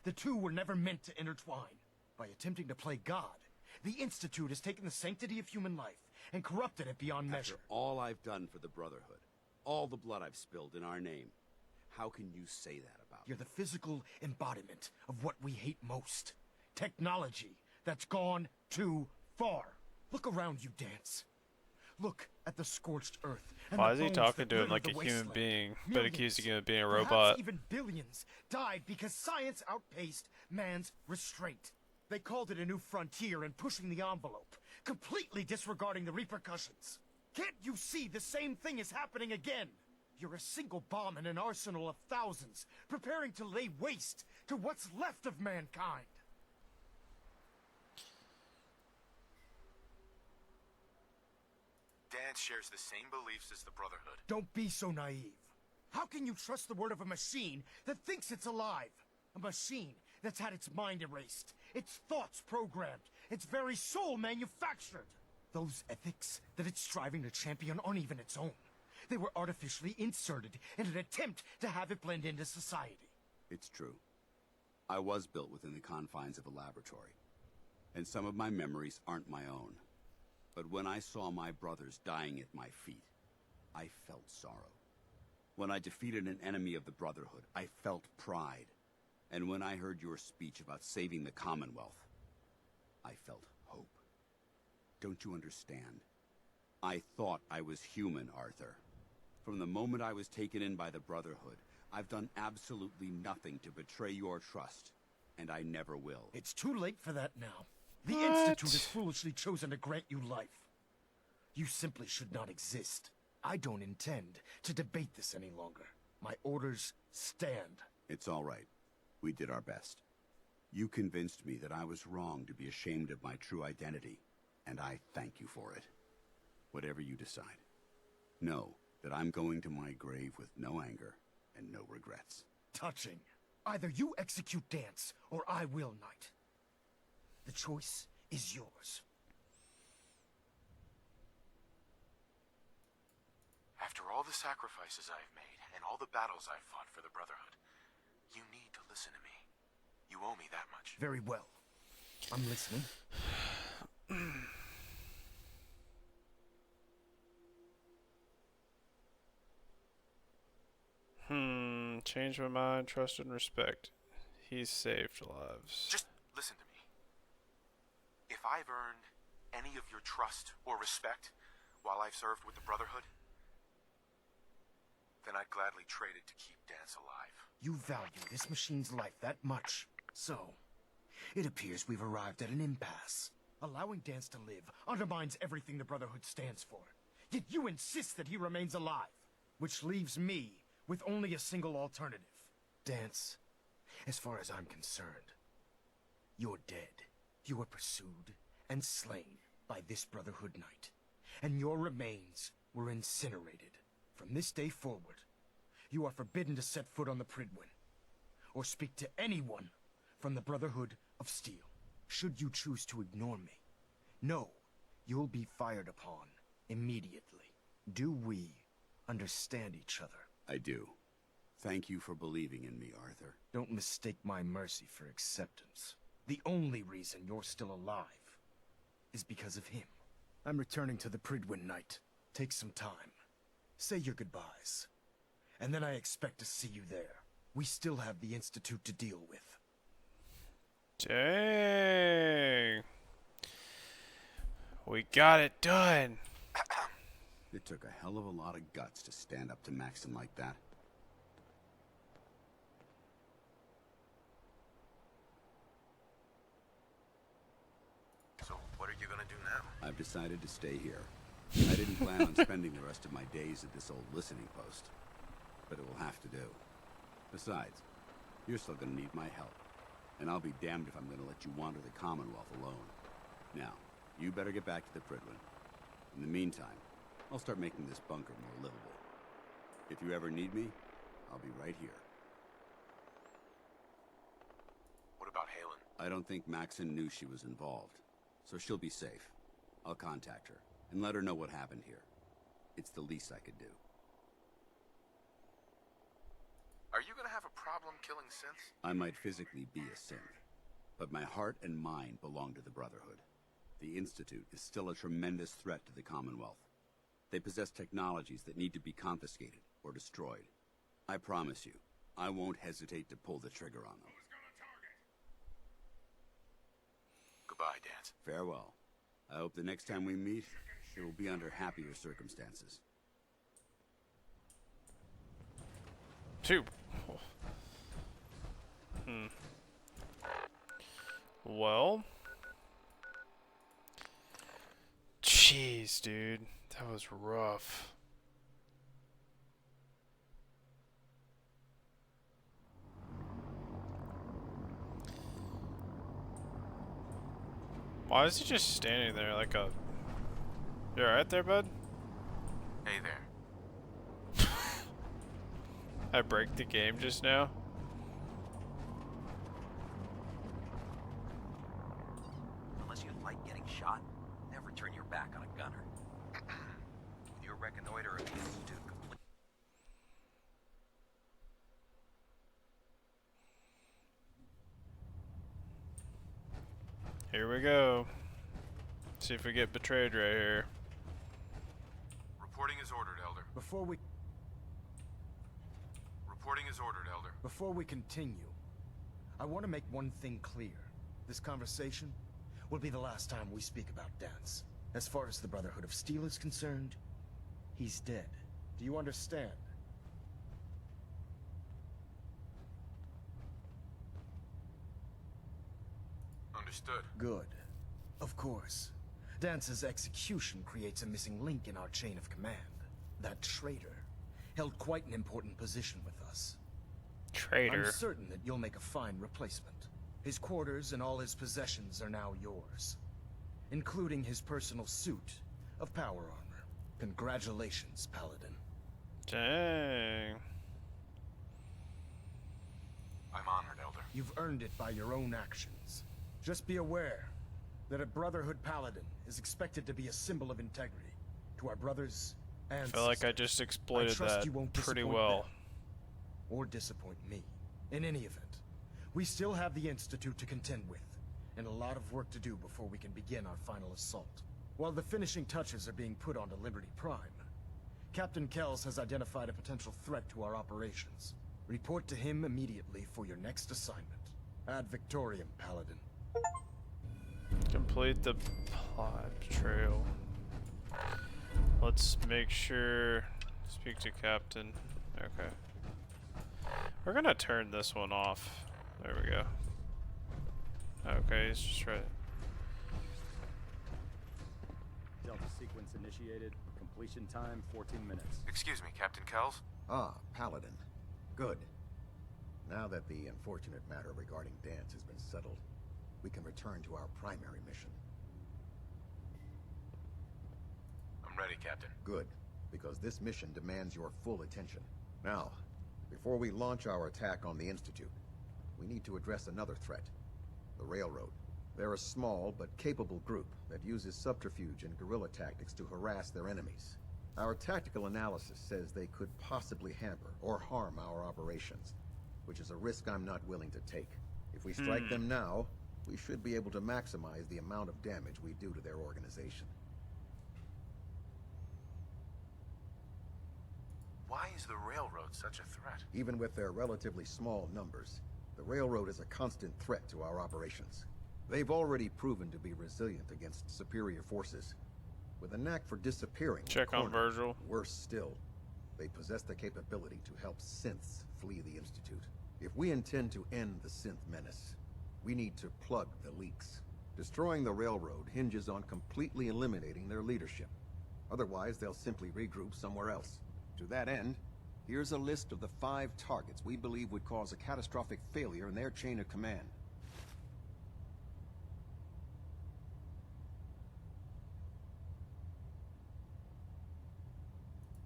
The two were never meant to intertwine. By attempting to play God, the Institute has taken the sanctity of human life and corrupted it beyond measure. After all I've done for the Brotherhood, all the blood I've spilled in our name, how can you say that about me? You're the physical embodiment of what we hate most. Technology that's gone too far. Look around you, Dance. Look at the scorched earth. And Why the is he bones talking that to him litter like the a human wasteland. being, but Millions, accusing him of being a perhaps robot? even billions died because science outpaced man's restraint. They called it a new frontier and pushing the envelope, completely disregarding the repercussions. Can't you see the same thing is happening again? You're a single bomb in an arsenal of thousands, preparing to lay waste to what's left of mankind. Dance shares the same beliefs as the Brotherhood. Don't be so naive. How can you trust the word of a machine that thinks it's alive? A machine that's had its mind erased, its thoughts programmed, its very soul manufactured. Those ethics that it's striving to champion aren't even its own. They were artificially inserted in an attempt to have it blend into society. It's true. I was built within the confines of a laboratory, and some of my memories aren't my own. But when I saw my brothers dying at my feet, I felt sorrow. When I defeated an enemy of the Brotherhood, I felt pride. And when I heard your speech about saving the Commonwealth, I felt hope. Don't you understand? I thought I was human, Arthur. From the moment I was taken in by the Brotherhood, I've done absolutely nothing to betray your trust, and I never will. It's too late for that now. The Institute has foolishly chosen to grant you life. You simply should not exist. I don't intend to debate this any longer. My orders stand. It's all right. We did our best. You convinced me that I was wrong to be ashamed of my true identity, and I thank you for it. Whatever you decide, know that I'm going to my grave with no anger and no regrets. Touching. Either you execute Dance, or I will, Knight. The choice is yours. After all the sacrifices I've made, and all the battles I've fought for the Brotherhood, you need to listen to me. You owe me that much. Very well. I'm listening. Change my mind, trust and respect. He's saved lives. Just listen to me. If I've earned any of your trust or respect while I've served with the Brotherhood, then I'd gladly trade it to keep Dance alive. You value this machine's life that much. So, it appears we've arrived at an impasse. Allowing Dance to live undermines everything the Brotherhood stands for. Yet you insist that he remains alive. Which leaves me with only a single alternative. Dance, as far as I'm concerned, you're dead. You were pursued and slain by this Brotherhood Knight. And your remains were incinerated. From this day forward, you are forbidden to set foot on the Prydwen, or speak to anyone from the Brotherhood of Steel. Should you choose to ignore me, know you'll be fired upon immediately. Do we understand each other? I do. Thank you for believing in me, Arthur. Don't mistake my mercy for acceptance. The only reason you're still alive is because of him. I'm returning to the Prydwen, Knight. Take some time. Say your goodbyes. And then I expect to see you there. We still have the Institute to deal with. Dang. We got it done. It took a hell of a lot of guts to stand up to Maxson like that. So, what are you gonna do now? I've decided to stay here. I didn't plan on spending the rest of my days at this old listening post, but it will have to do. Besides, you're still gonna need my help, and I'll be damned if I'm gonna let you wander the Commonwealth alone. Now, you better get back to the Prydwen. In the meantime, I'll start making this bunker more livable. If you ever need me, I'll be right here. What about Halen? I don't think Maxson knew she was involved, so she'll be safe. I'll contact her and let her know what happened here. It's the least I could do. Are you gonna have a problem killing synths? I might physically be a synth, but my heart and mind belong to the Brotherhood. The Institute is still a tremendous threat to the Commonwealth. They possess technologies that need to be confiscated or destroyed. I promise you, I won't hesitate to pull the trigger on them. Goodbye, Dance. Farewell. I hope the next time we meet, it will be under happier circumstances. Two. Well. Jeez, dude. That was rough. Why is he just standing there like a... You alright there, bud? Hey there. I break the game just now. Unless you like getting shot, never turn your back on a gunner. With your reconnoiter of the Institute complete. Here we go. See if we get betrayed right here. Reporting is ordered, Elder. Reporting is ordered, Elder. Before we continue, I want to make one thing clear. This conversation will be the last time we speak about Dance. As far as the Brotherhood of Steel is concerned, he's dead. Do you understand? Understood. Good. Of course. Dance's execution creates a missing link in our chain of command. That traitor held quite an important position with us. Traitor? I'm certain that you'll make a fine replacement. His quarters and all his possessions are now yours, including his personal suit of power armor. Congratulations, Paladin. Dang. I'm honored, Elder. You've earned it by your own actions. Just be aware that a Brotherhood Paladin is expected to be a symbol of integrity to our brothers and I feel like I just exploited that pretty well. Or disappoint me. In any event, we still have the Institute to contend with, and a lot of work to do before we can begin our final assault. While the finishing touches are being put onto Liberty Prime, Captain Kells has identified a potential threat to our operations. Report to him immediately for your next assignment. Ad Victoriam, Paladin. Complete the plot trail. Let's make sure. Speak to Captain. Okay. We're gonna turn this one off. There we go. Okay, he's just right. Delta sequence initiated. Completion time 14 minutes. Excuse me, Captain Kells? Ah, Paladin. Good. Now that the unfortunate matter regarding Dance has been settled, we can return to our primary mission. I'm ready, Captain. Good, because this mission demands your full attention. Now, before we launch our attack on the Institute, we need to address another threat. The Railroad. They're a small but capable group that uses subterfuge and guerrilla tactics to harass their enemies. Our tactical analysis says they could possibly hamper or harm our operations, which is a risk I'm not willing to take. If we strike them now, we should be able to maximize the amount of damage we do to their organization. Why is the Railroad such a threat? Even with their relatively small numbers, the Railroad is a constant threat to our operations. They've already proven to be resilient against superior forces, with a knack for disappearing. Check on Virgil. Worse still, they possess the capability to help synths flee the Institute. If we intend to end the synth menace, we need to plug the leaks. Destroying the Railroad hinges on completely eliminating their leadership. Otherwise, they'll simply regroup somewhere else. To that end, here's a list of the 5 targets we believe would cause a catastrophic failure in their chain of command.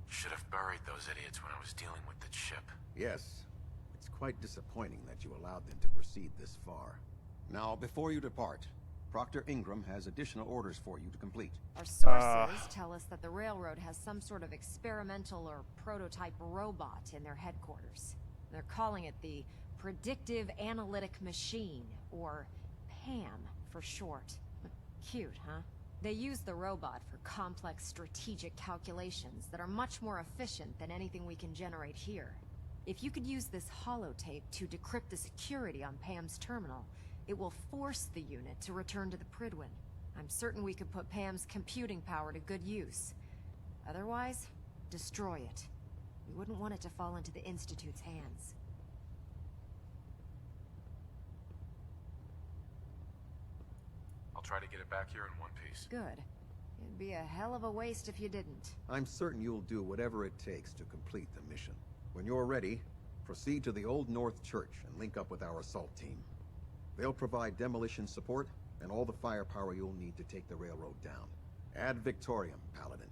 Should have buried those idiots when I was dealing with the chip. Yes. It's quite disappointing that you allowed them to proceed this far. Now, before you depart, Proctor Ingram has additional orders for you to complete. Our sources tell us that the railroad has some sort of experimental or prototype robot in their headquarters. They're calling it the Predictive Analytic Machine, or PAM for short. Cute, huh? They use the robot for complex strategic calculations that are much more efficient than anything we can generate here. If you could use this holotape to decrypt the security on Pam's terminal, it will force the unit to return to the Prydwen. I'm certain we could put Pam's computing power to good use. Otherwise, destroy it. We wouldn't want it to fall into the Institute's hands. I'll try to get it back here in one piece. Good. It'd be a hell of a waste if you didn't. I'm certain you'll do whatever it takes to complete the mission. When you're ready, proceed to the Old North Church and link up with our assault team. They'll provide demolition support and all the firepower you'll need to take the railroad down. Ad Victoriam, Paladin.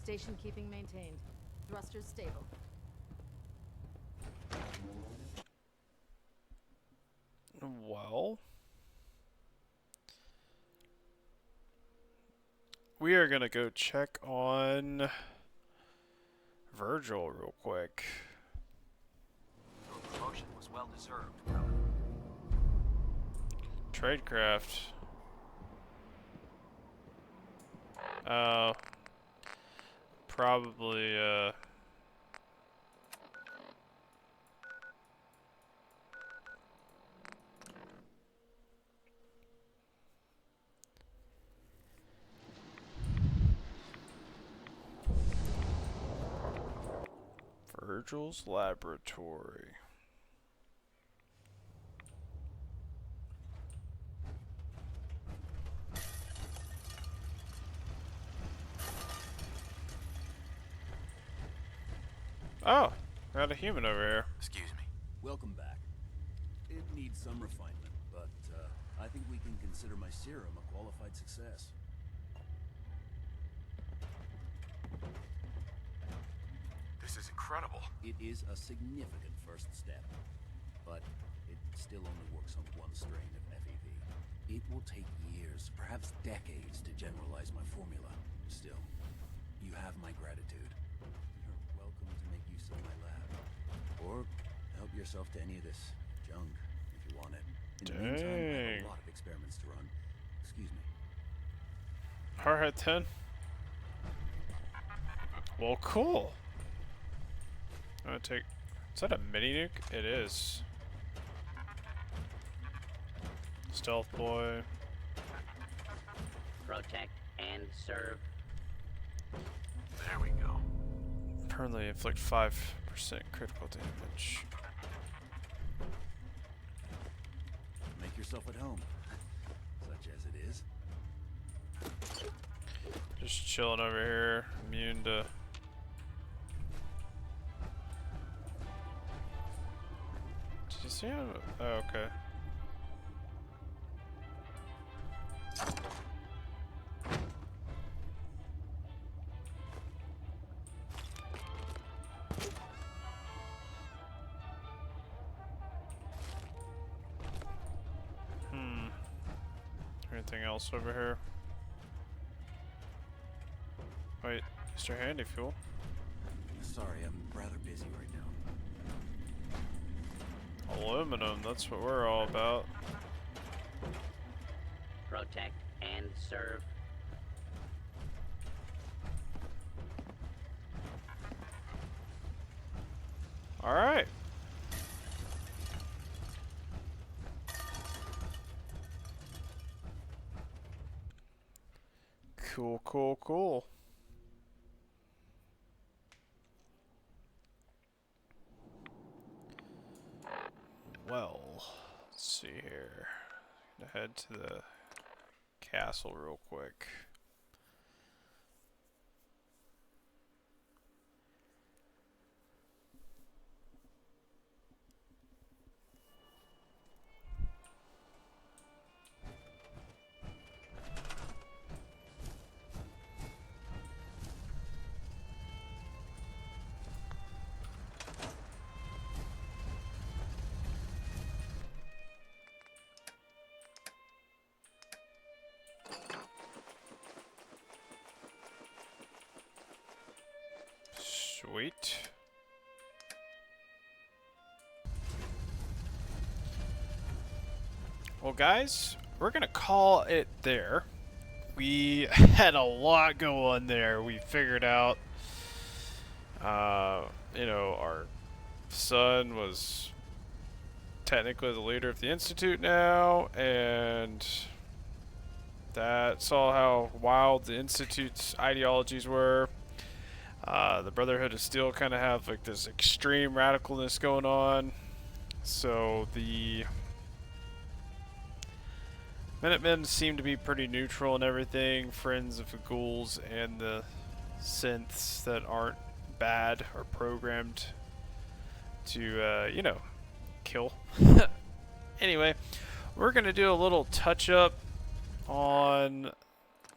Station keeping maintained. Thrusters stable. Well, we are gonna go check on Virgil real quick. Your promotion was well deserved. Tradecraft. Probably, Virgil's Laboratory. Oh, got a human over here. Excuse me. Welcome back. It needs some refinement, but I think we can consider my serum a qualified success. This is incredible. It is a significant first step, but it still only works on one strain of FEV. It will take years, perhaps decades, to generalize my formula. Still, you have my gratitude. You're welcome to make use of my lab, or help yourself to any of this junk if you want it. In the meantime, I have a lot of experiments to run. Excuse me. Alright then. Well, cool. I'm gonna take. Is that a mini nuke? It is. Stealth boy. Protect and serve. There we go. Permanently inflict 5% critical damage. Make yourself at home, such as it is. Just chilling over here, immune to. Did you see him? Oh, okay. Anything else over here? Wait, Mr. Handy Fuel. Sorry, I'm rather busy right now. Aluminum, that's what we're all about. Protect and serve. Alright. Cool, cool, cool. Well, let's see here. Gonna head to the castle real quick. Sweet. Well, guys, we're gonna call it there. We had a lot go on there. We figured out, you know, our son was technically the leader of the Institute now, and that saw how wild the Institute's ideologies were. The Brotherhood of Steel kind of have like this extreme radicalness going on. So the Minutemen seem to be pretty neutral and everything, friends of the ghouls and the synths that aren't bad or programmed to, you know, kill. Anyway, we're going to do a little touch-up on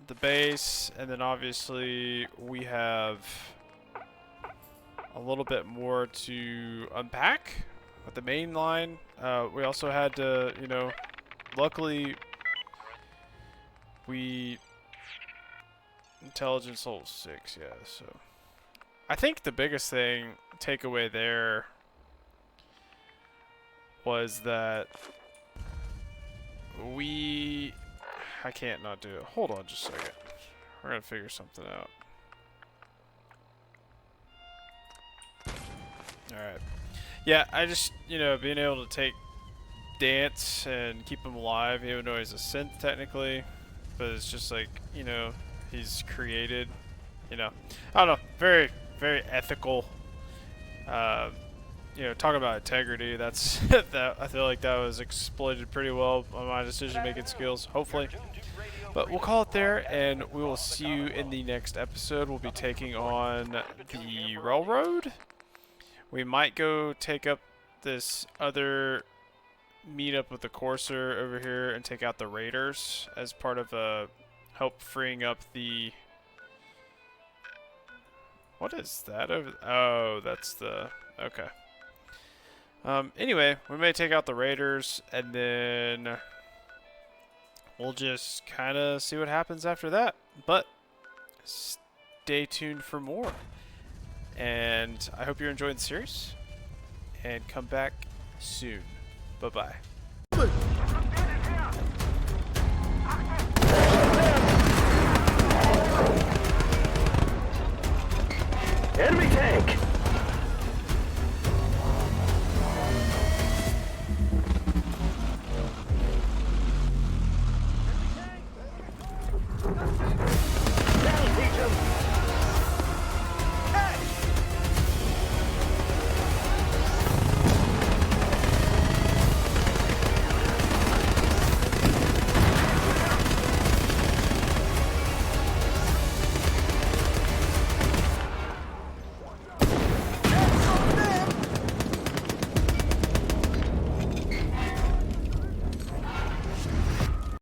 the base, and then obviously we have a little bit more to unpack with the main line. We also had to, you know, luckily we intelligence level 6, yeah, so I think the biggest thing takeaway there was that I can't not do it. Hold on just a second. We're gonna figure something out. Alright. Yeah, I just, you know, being able to take Dance and keep him alive, even though he's a synth technically, but it's just like, you know, he's created, you know, I don't know, very, very ethical. You know, talking about integrity, that's that I feel like that was exploited pretty well on my decision-making skills, hopefully. But we'll call it there, and we will see you in the next episode. We'll be taking on the railroad. We might go take up this other meetup with the Courser over here and take out the Raiders as part of help freeing up the... What is that over? Oh, that's the... Okay. Anyway, we may take out the Raiders, and then we'll just kind of see what happens after that. But stay tuned for more. And I hope you're enjoying the series. And come back soon. Bye-bye.